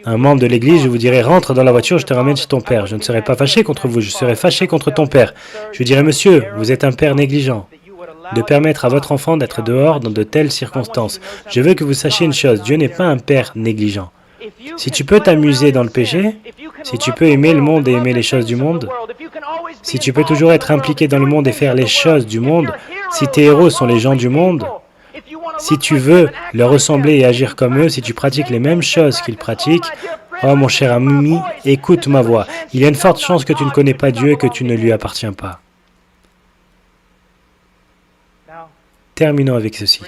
un membre de l'église, je vous dirais, rentre dans la voiture, je te ramène chez ton père. Je ne serai pas fâché contre vous, je serai fâché contre ton père. Je vous dirais, monsieur, vous êtes un père négligent, de permettre à votre enfant d'être dehors dans de telles circonstances. Je veux que vous sachiez une chose, Dieu n'est pas un père négligent. Si tu peux t'amuser dans le péché, si tu peux aimer le monde et aimer les choses du monde, si tu peux toujours être impliqué dans le monde et faire les choses du monde, si tes héros sont les gens du monde, si tu veux leur ressembler et agir comme eux, si tu pratiques les mêmes choses qu'ils pratiquent, oh mon cher ami, écoute ma voix. Il y a une forte chance que tu ne connais pas Dieu et que tu ne lui appartiens pas. Terminons avec ceci.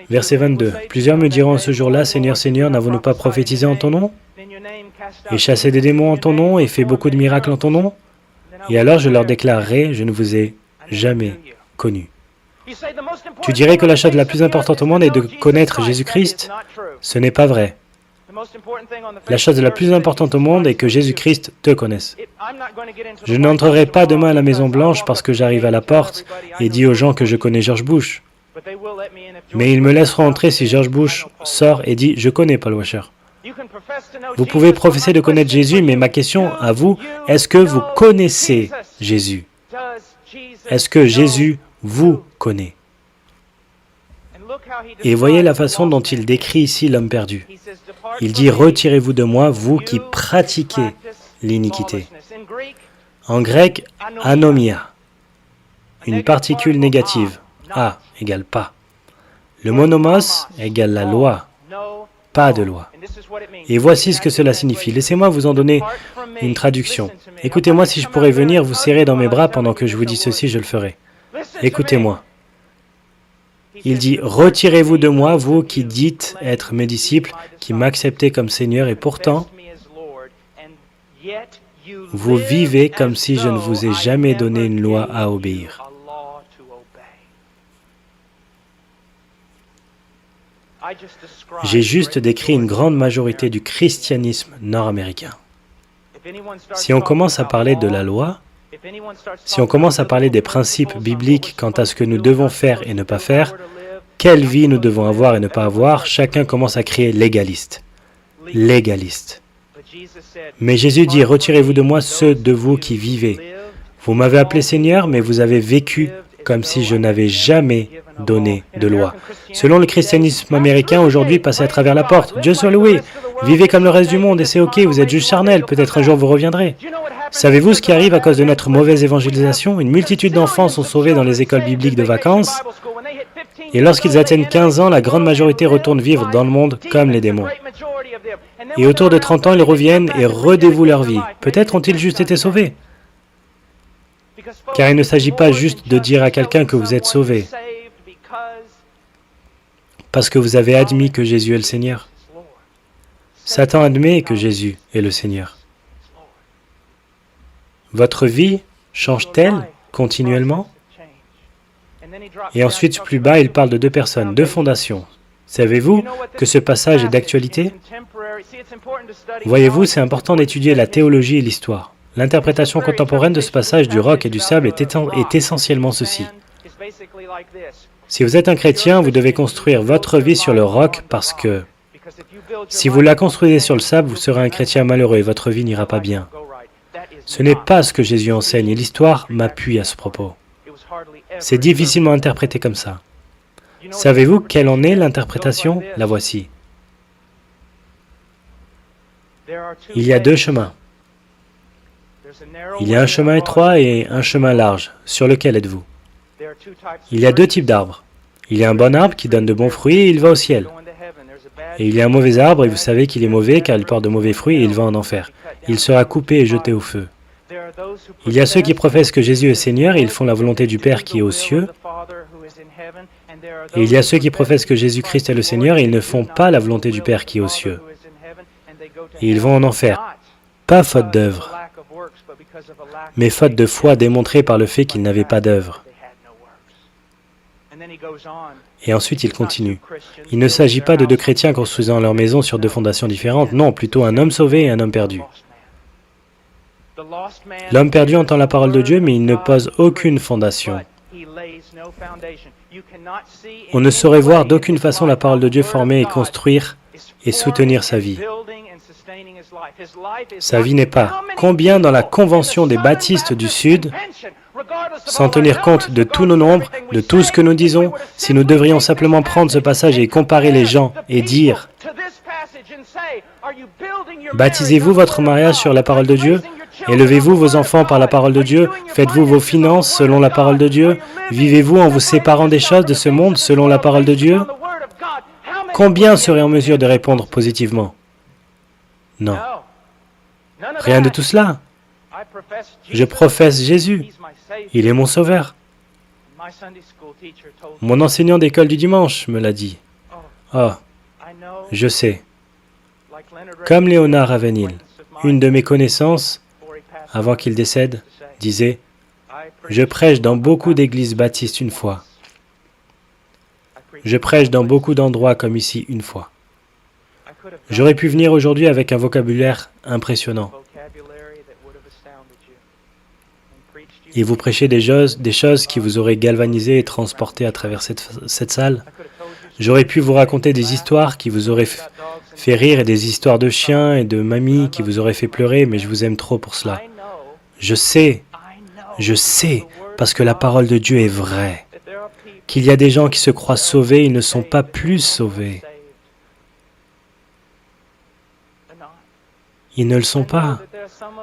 Verset 22. Plusieurs me diront ce jour-là, Seigneur, Seigneur, n'avons-nous pas prophétisé en ton nom, et chassé des démons en ton nom, et fait beaucoup de miracles en ton nom? Et alors je leur déclarerai, je ne vous ai jamais connus. Tu dirais que la chose la plus importante au monde est de connaître Jésus-Christ? Ce n'est pas vrai. La chose la plus importante au monde est que Jésus-Christ te connaisse. Je n'entrerai pas demain à la Maison Blanche parce que j'arrive à la porte et dis aux gens que je connais George Bush. Mais ils me laisseront entrer si George Bush sort et dit « Je connais Paul Washer ». Vous pouvez professer de connaître Jésus, mais ma question à vous, est-ce que vous connaissez Jésus? Est-ce que Jésus vous connaît? Et voyez la façon dont il décrit ici l'homme perdu. Il dit « Retirez-vous de moi, vous qui pratiquez l'iniquité ». En grec, anomia, une particule négative, a égale pas. Le mot nomos égale la loi, pas de loi. Et voici ce que cela signifie. Laissez-moi vous en donner une traduction. Écoutez-moi, si je pourrais venir vous serrer dans mes bras pendant que je vous dis ceci, je le ferai. Écoutez-moi. Il dit, « Retirez-vous de moi, vous qui dites être mes disciples, qui m'acceptez comme Seigneur, et pourtant, vous vivez comme si je ne vous ai jamais donné une loi à obéir. » J'ai juste décrit une grande majorité du christianisme nord-américain. Si on commence à parler de la loi, si on commence à parler des principes bibliques quant à ce que nous devons faire et ne pas faire, quelle vie nous devons avoir et ne pas avoir, chacun commence à crier légaliste. Légaliste. Mais Jésus dit, « Retirez-vous de moi ceux de vous qui vivez. Vous m'avez appelé Seigneur, mais vous avez vécu comme si je n'avais jamais donné de loi. » Selon le christianisme américain, aujourd'hui, passez à travers la porte. Dieu soit loué. Vivez comme le reste du monde et c'est ok, vous êtes juste charnel, peut-être un jour vous reviendrez. Savez-vous ce qui arrive à cause de notre mauvaise évangélisation? Une multitude d'enfants sont sauvés dans les écoles bibliques de vacances, et lorsqu'ils atteignent 15 ans, la grande majorité retourne vivre dans le monde comme les démons. Et autour de 30 ans, ils reviennent et redévouent leur vie. Peut-être ont-ils juste été sauvés. Car il ne s'agit pas juste de dire à quelqu'un que vous êtes sauvé, parce que vous avez admis que Jésus est le Seigneur. Satan admet que Jésus est le Seigneur. Votre vie change-t-elle continuellement? Et ensuite, plus bas, il parle de deux personnes, deux fondations. Savez-vous que ce passage est d'actualité? Voyez-vous, c'est important d'étudier la théologie et l'histoire. L'interprétation contemporaine de ce passage du roc et du sable est essentiellement ceci. Si vous êtes un chrétien, vous devez construire votre vie sur le roc parce que si vous la construisez sur le sable, vous serez un chrétien malheureux et votre vie n'ira pas bien. Ce n'est pas ce que Jésus enseigne et l'histoire m'appuie à ce propos. C'est difficilement interprété comme ça. Savez-vous quelle en est l'interprétation? La voici. Il y a deux chemins. Il y a un chemin étroit et un chemin large. Sur lequel êtes-vous? Il y a deux types d'arbres. Il y a un bon arbre qui donne de bons fruits et il va au ciel. Et il y a un mauvais arbre et vous savez qu'il est mauvais car il porte de mauvais fruits et il va en enfer. Il sera coupé et jeté au feu. Il y a ceux qui professent que Jésus est Seigneur et ils font la volonté du Père qui est aux cieux. Et il y a ceux qui professent que Jésus-Christ est le Seigneur et ils ne font pas la volonté du Père qui est aux cieux. Et ils vont en enfer. Pas faute d'œuvre, mais faute de foi démontrée par le fait qu'ils n'avaient pas d'œuvre. Et ensuite, il continue. Il ne s'agit pas de deux chrétiens construisant leur maison sur deux fondations différentes, non, plutôt un homme sauvé et un homme perdu. L'homme perdu entend la parole de Dieu, mais il ne pose aucune fondation. On ne saurait voir d'aucune façon la parole de Dieu former et construire et soutenir sa vie. Sa vie n'est pas. Combien dans la Convention des baptistes du Sud, sans tenir compte de tous nos nombres, de tout ce que nous disons, si nous devrions simplement prendre ce passage et comparer les gens et dire « Baptisez-vous votre mariage sur la parole de Dieu ? Élevez-vous vos enfants par la parole de Dieu ? Faites-vous vos finances selon la parole de Dieu ? Vivez-vous en vous séparant des choses de ce monde selon la parole de Dieu ? » Combien seraient en mesure de répondre positivement ? Non. Rien de tout cela. Je professe Jésus. Il est mon sauveur. Mon enseignant d'école du dimanche me l'a dit. Oh, je sais. Comme Léonard Ravenhill, une de mes connaissances, avant qu'il décède, disait « Je prêche dans beaucoup d'églises baptistes une fois. Je prêche dans beaucoup d'endroits comme ici une fois. J'aurais pu venir aujourd'hui avec un vocabulaire impressionnant et vous prêcher des choses qui vous auraient galvanisé et transporté à travers cette salle. J'aurais pu vous raconter des histoires qui vous auraient fait rire et des histoires de chiens et de mamies qui vous auraient fait pleurer, mais je vous aime trop pour cela. Je sais, parce que la parole de Dieu est vraie, qu'il y a des gens qui se croient sauvés, ils ne sont pas plus sauvés. Ils ne le sont pas.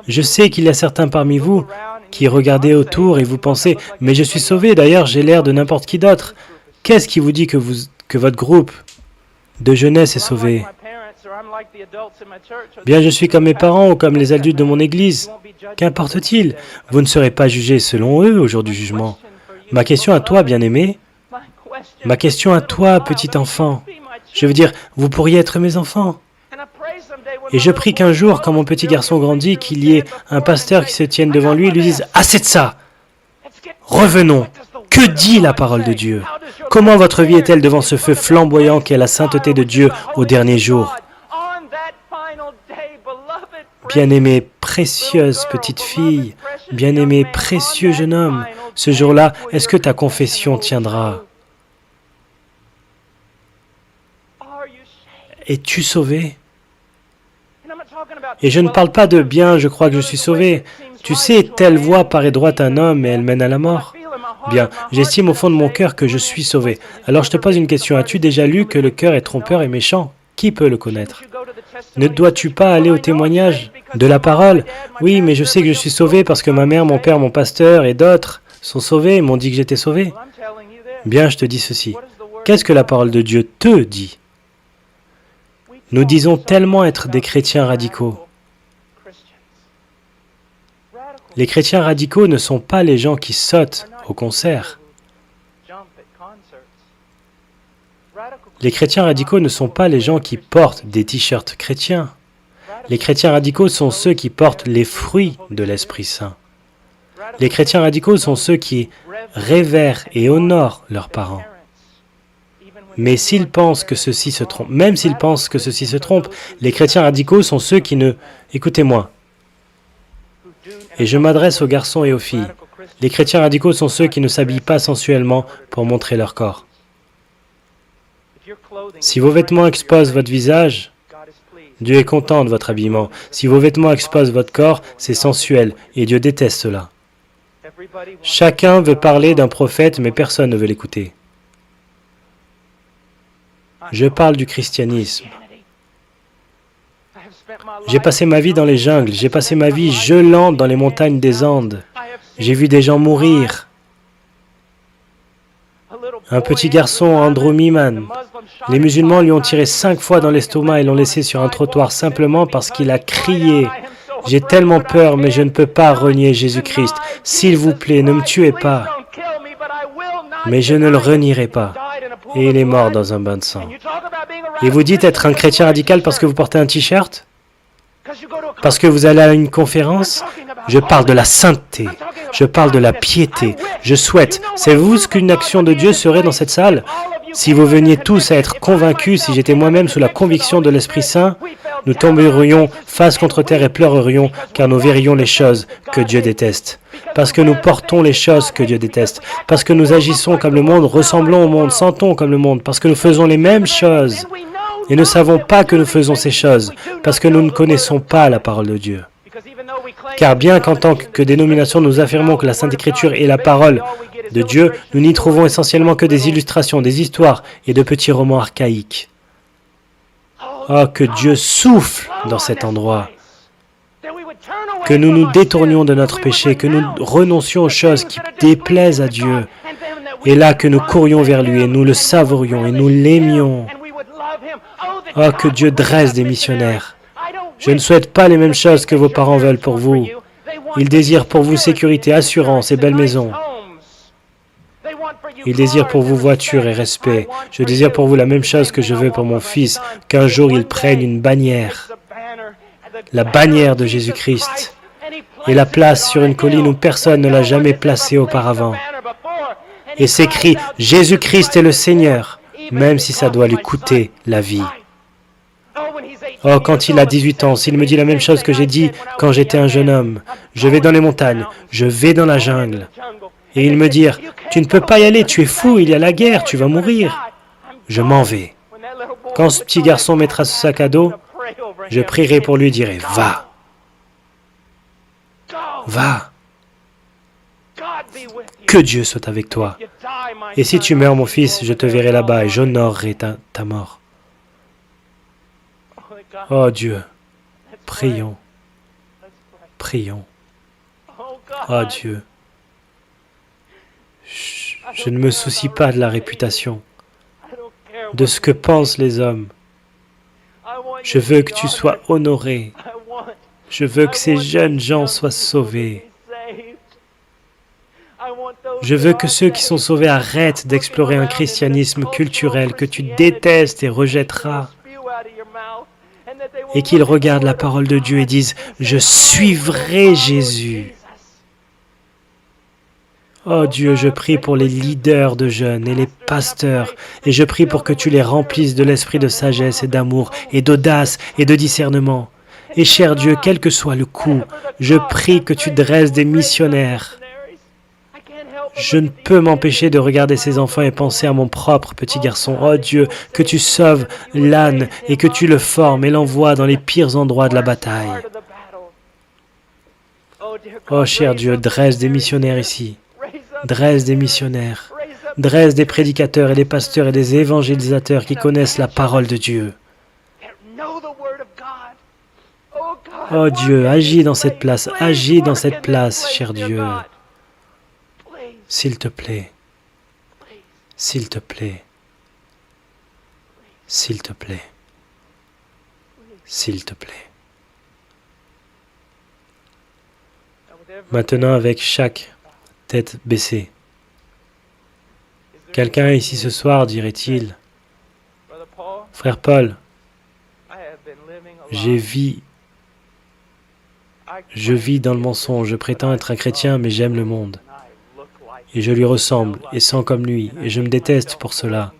Je sais qu'il y a certains parmi vous qui regardez autour et vous pensez « Mais je suis sauvé, d'ailleurs j'ai l'air de n'importe qui d'autre. » Qu'est-ce qui vous dit que votre groupe de jeunesse est sauvé? Bien, je suis comme mes parents ou comme les adultes de mon Église. Qu'importe-t-il? Vous ne serez pas jugés selon eux au jour du jugement. Ma question à toi, bien-aimé, ma question à toi, petit enfant, je veux dire, vous pourriez être mes enfants. Et je prie qu'un jour, quand mon petit garçon grandit, qu'il y ait un pasteur qui se tienne devant lui et lui dise « Assez de ça! Revenons! Que dit la parole de Dieu? Comment votre vie est-elle devant ce feu flamboyant qu'est la sainteté de Dieu au dernier jour? » Bien-aimée, précieuse petite fille, bien-aimé, précieux jeune homme, ce jour-là, est-ce que ta confession tiendra? Es-tu sauvé? Et je ne parle pas de « bien, je crois que je suis sauvé ». Tu sais, telle voie paraît droite à un homme et elle mène à la mort. Bien, j'estime au fond de mon cœur que je suis sauvé. Alors je te pose une question, as-tu déjà lu que le cœur est trompeur et méchant? Qui peut le connaître? Ne dois-tu pas aller au témoignage de la parole? Oui, mais je sais que je suis sauvé parce que ma mère, mon père, mon pasteur et d'autres sont sauvés et m'ont dit que j'étais sauvé. Bien, je te dis ceci. Qu'est-ce que la parole de Dieu te dit? Nous disons tellement être des chrétiens radicaux. Les chrétiens radicaux ne sont pas les gens qui sautent au concert. Les chrétiens radicaux ne sont pas les gens qui portent des t-shirts chrétiens. Les chrétiens radicaux sont ceux qui portent les fruits de l'Esprit Saint. Les chrétiens radicaux sont ceux qui révèrent et honorent leurs parents. Mais s'ils pensent que ceux-ci se trompent, même s'ils pensent que ceux-ci se trompent, les chrétiens radicaux sont ceux qui ne... Écoutez-moi. Et je m'adresse aux garçons et aux filles. Les chrétiens radicaux sont ceux qui ne s'habillent pas sensuellement pour montrer leur corps. Si vos vêtements exposent votre visage, Dieu est content de votre habillement. Si vos vêtements exposent votre corps, c'est sensuel, et Dieu déteste cela. Chacun veut parler d'un prophète, mais personne ne veut l'écouter. Je parle du christianisme. J'ai passé ma vie dans les jungles, j'ai passé ma vie gelant dans les montagnes des Andes. J'ai vu des gens mourir. Un petit garçon, Andrew Miman, les musulmans lui ont tiré 5 fois dans l'estomac et l'ont laissé sur un trottoir simplement parce qu'il a crié « J'ai tellement peur, mais je ne peux pas renier Jésus-Christ. S'il vous plaît, ne me tuez pas. » Mais je ne le renierai pas. Et il est mort dans un bain de sang. Et vous dites être un chrétien radical parce que vous portez un t-shirt? Parce que vous allez à une conférence? Je parle de la sainteté. Je parle de la piété. Je souhaite. Savez-vous ce qu'une action de Dieu serait dans cette salle? Si vous veniez tous à être convaincus, si j'étais moi-même sous la conviction de l'Esprit Saint, nous tomberions face contre terre et pleurerions, car nous verrions les choses que Dieu déteste. Parce que nous portons les choses que Dieu déteste. Parce que nous agissons comme le monde, ressemblons au monde, sentons comme le monde. Parce que nous faisons les mêmes choses. Et ne savons pas que nous faisons ces choses, parce que nous ne connaissons pas la parole de Dieu. Car bien qu'en tant que dénomination, nous affirmons que la Sainte Écriture est la parole de Dieu, nous n'y trouvons essentiellement que des illustrations, des histoires et de petits romans archaïques. Oh, que Dieu souffle dans cet endroit. Que nous nous détournions de notre péché, que nous renoncions aux choses qui déplaisent à Dieu. Et là, que nous courions vers lui et nous le savourions et nous l'aimions. Oh, que Dieu dresse des missionnaires. Je ne souhaite pas les mêmes choses que vos parents veulent pour vous. Ils désirent pour vous sécurité, assurance et belle maison. Il désire pour vous voiture et respect. Je désire pour vous la même chose que je veux pour mon fils, qu'un jour il prenne une bannière, la bannière de Jésus-Christ, et la place sur une colline où personne ne l'a jamais placée auparavant. Et s'écrit « Jésus-Christ est le Seigneur », même si ça doit lui coûter la vie. Oh, quand il a 18 ans, s'il me dit la même chose que j'ai dit quand j'étais un jeune homme, je vais dans les montagnes, je vais dans la jungle, et il me dit « Tu ne peux pas y aller, tu es fou, il y a la guerre, tu vas mourir », je m'en vais. Quand ce petit garçon mettra ce sac à dos, je prierai pour lui et dirai « Va, va, que Dieu soit avec toi. Et si tu meurs, mon fils, je te verrai là-bas et j'honorerai ta mort. » Oh Dieu, prions, prions. Oh Dieu, je ne me soucie pas de la réputation, de ce que pensent les hommes. Je veux que tu sois honoré. Je veux que ces jeunes gens soient sauvés. Je veux que ceux qui sont sauvés arrêtent d'explorer un christianisme culturel que tu détestes et rejetteras, et qu'ils regardent la parole de Dieu et disent « Je suivrai Jésus ». Oh Dieu, je prie pour les leaders de jeunes et les pasteurs, et je prie pour que tu les remplisses de l'esprit de sagesse et d'amour, et d'audace et de discernement. Et cher Dieu, quel que soit le coût, je prie que tu dresses des missionnaires. Je ne peux m'empêcher de regarder ces enfants et penser à mon propre petit garçon. Oh Dieu, que tu sauves l'âne et que tu le formes et l'envoies dans les pires endroits de la bataille. Oh cher Dieu, dresse des missionnaires ici. Dresse des missionnaires. Dresse des prédicateurs et des pasteurs et des évangélisateurs qui connaissent la parole de Dieu. Oh Dieu, agis dans cette place, cher Dieu. S'il te plaît, s'il te plaît, s'il te plaît, s'il te plaît. Maintenant, avec chaque tête baissée, quelqu'un ici ce soir dirait-il, « Frère Paul, je vis dans le mensonge, je prétends être un chrétien, mais j'aime le monde. Et je lui ressemble, et sens comme lui, et je me déteste pour cela.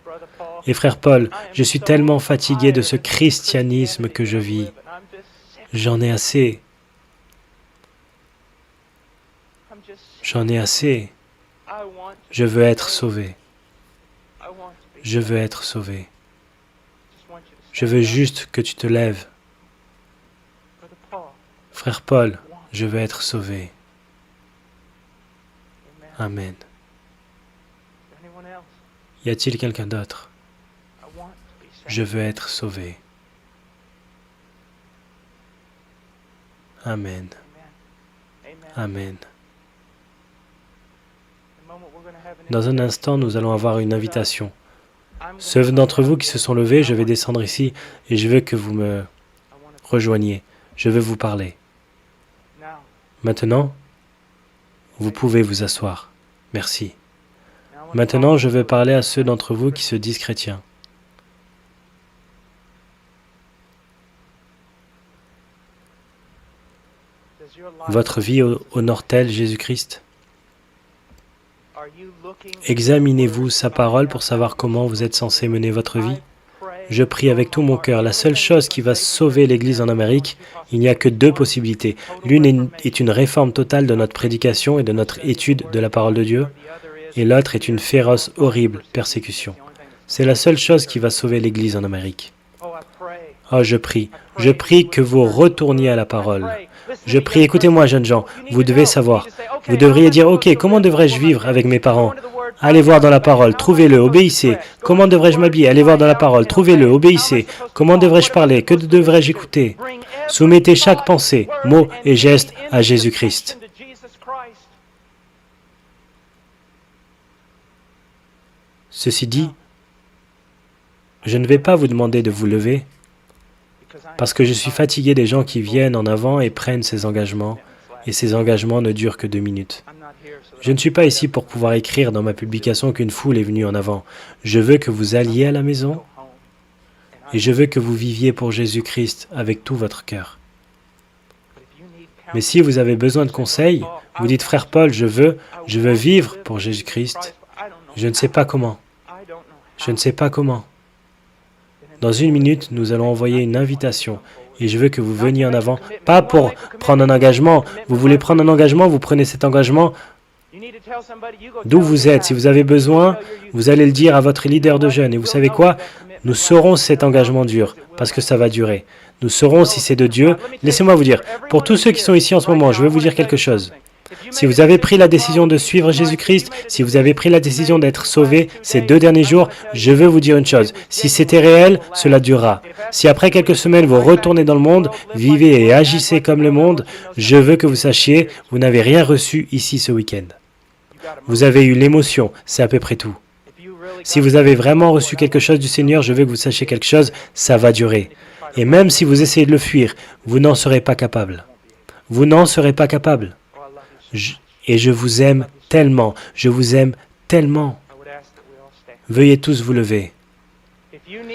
Et frère Paul, je suis tellement fatigué de ce christianisme que je vis. J'en ai assez. J'en ai assez. Je veux être sauvé. Je veux être sauvé. Je veux juste que tu te lèves. Frère Paul, je veux être sauvé. Amen. Y a-t-il quelqu'un d'autre? Je veux être sauvé. Amen. Amen. Dans un instant, nous allons avoir une invitation. Ceux d'entre vous qui se sont levés, je vais descendre ici et je veux que vous me rejoigniez. Je veux vous parler. Maintenant, vous pouvez vous asseoir. Merci. Maintenant, je veux parler à ceux d'entre vous qui se disent chrétiens. Votre vie honore-t-elle Jésus-Christ? Examinez-vous sa parole pour savoir comment vous êtes censé mener votre vie? Je prie avec tout mon cœur. La seule chose qui va sauver l'Église en Amérique, il n'y a que deux possibilités. L'une est une réforme totale de notre prédication et de notre étude de la parole de Dieu, et l'autre est une féroce, horrible persécution. C'est la seule chose qui va sauver l'Église en Amérique. Oh, je prie que vous retourniez à la parole. Je prie, écoutez-moi, jeunes gens, vous devez savoir. Vous devriez dire, ok, comment devrais-je vivre avec mes parents? Allez voir dans la parole, trouvez-le, obéissez. Comment devrais-je m'habiller? Allez voir dans la parole, trouvez-le, obéissez. Comment devrais-je parler? Que devrais-je écouter? Soumettez chaque pensée, mot et geste à Jésus-Christ. Ceci dit, je ne vais pas vous demander de vous lever, parce que je suis fatigué des gens qui viennent en avant et prennent ces engagements, et ces engagements ne durent que 2 minutes. Je ne suis pas ici pour pouvoir écrire dans ma publication qu'une foule est venue en avant. Je veux que vous alliez à la maison et je veux que vous viviez pour Jésus-Christ avec tout votre cœur. Mais si vous avez besoin de conseils, vous dites, frère Paul, je veux vivre pour Jésus-Christ. Je ne sais pas comment. Je ne sais pas comment. Dans 1 minute, nous allons envoyer une invitation et je veux que vous veniez en avant, pas pour prendre un engagement. Vous voulez prendre un engagement, vous prenez cet engagement d'où vous êtes. Si vous avez besoin, vous allez le dire à votre leader de jeunes. Et vous savez quoi? Nous saurons si cet engagement dure, parce que ça va durer. Nous saurons si c'est de Dieu. Laissez-moi vous dire, pour tous ceux qui sont ici en ce moment, je veux vous dire quelque chose. Si vous avez pris la décision de suivre Jésus-Christ, si vous avez pris la décision d'être sauvé ces 2 derniers jours, je veux vous dire une chose. Si c'était réel, cela durera. Si après quelques semaines, vous retournez dans le monde, vivez et agissez comme le monde, je veux que vous sachiez, vous n'avez rien reçu ici ce week-end. Vous avez eu l'émotion, c'est à peu près tout. Si vous avez vraiment reçu quelque chose du Seigneur, je veux que vous sachiez quelque chose, ça va durer. Et même si vous essayez de le fuir, vous n'en serez pas capable. Vous n'en serez pas capable. Et je vous aime tellement, je vous aime tellement. Veuillez tous vous lever.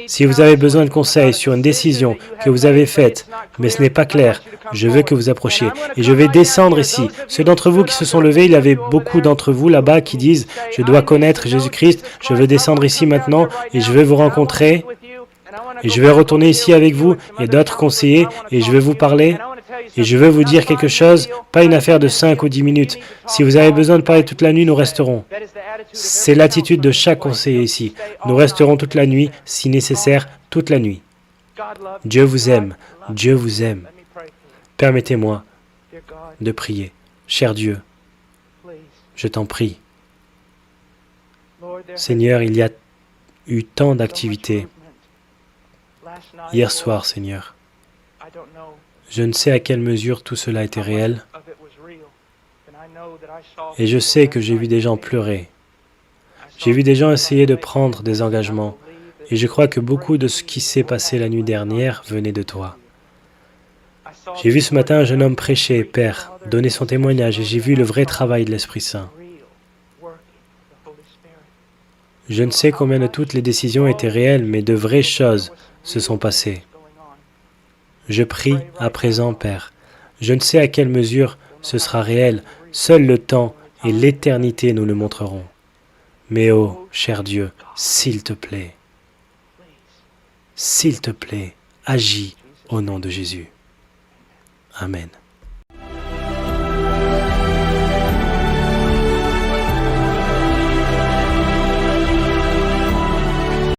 Si vous avez besoin de conseils sur une décision que vous avez faite, mais ce n'est pas clair, je veux que vous approchiez. Et je vais descendre ici. Ceux d'entre vous qui se sont levés, il y avait beaucoup d'entre vous là-bas qui disent « Je dois connaître Jésus-Christ, je veux descendre ici maintenant et je vais vous rencontrer. Et je vais retourner ici avec vous. Il y a d'autres conseillers et je vais vous parler. Et je veux vous dire quelque chose, pas une affaire de 5 ou 10 minutes. Si vous avez besoin de parler toute la nuit, nous resterons. C'est l'attitude de chaque conseiller ici. Nous resterons toute la nuit, si nécessaire, toute la nuit. Dieu vous aime. Dieu vous aime. Permettez-moi de prier. Cher Dieu, je t'en prie. Seigneur, il y a eu tant d'activités. Hier soir, Seigneur, je ne sais à quelle mesure tout cela était réel. Et je sais que j'ai vu des gens pleurer. J'ai vu des gens essayer de prendre des engagements. Et je crois que beaucoup de ce qui s'est passé la nuit dernière venait de toi. J'ai vu ce matin un jeune homme prêcher, Père, donner son témoignage, et j'ai vu le vrai travail de l'Esprit Saint. Je ne sais combien de toutes les décisions étaient réelles, mais de vraies choses se sont passées. Je prie à présent, Père. Je ne sais à quelle mesure ce sera réel. Seul le temps et l'éternité nous le montreront. Mais oh, cher Dieu, s'il te plaît, agis au nom de Jésus. Amen.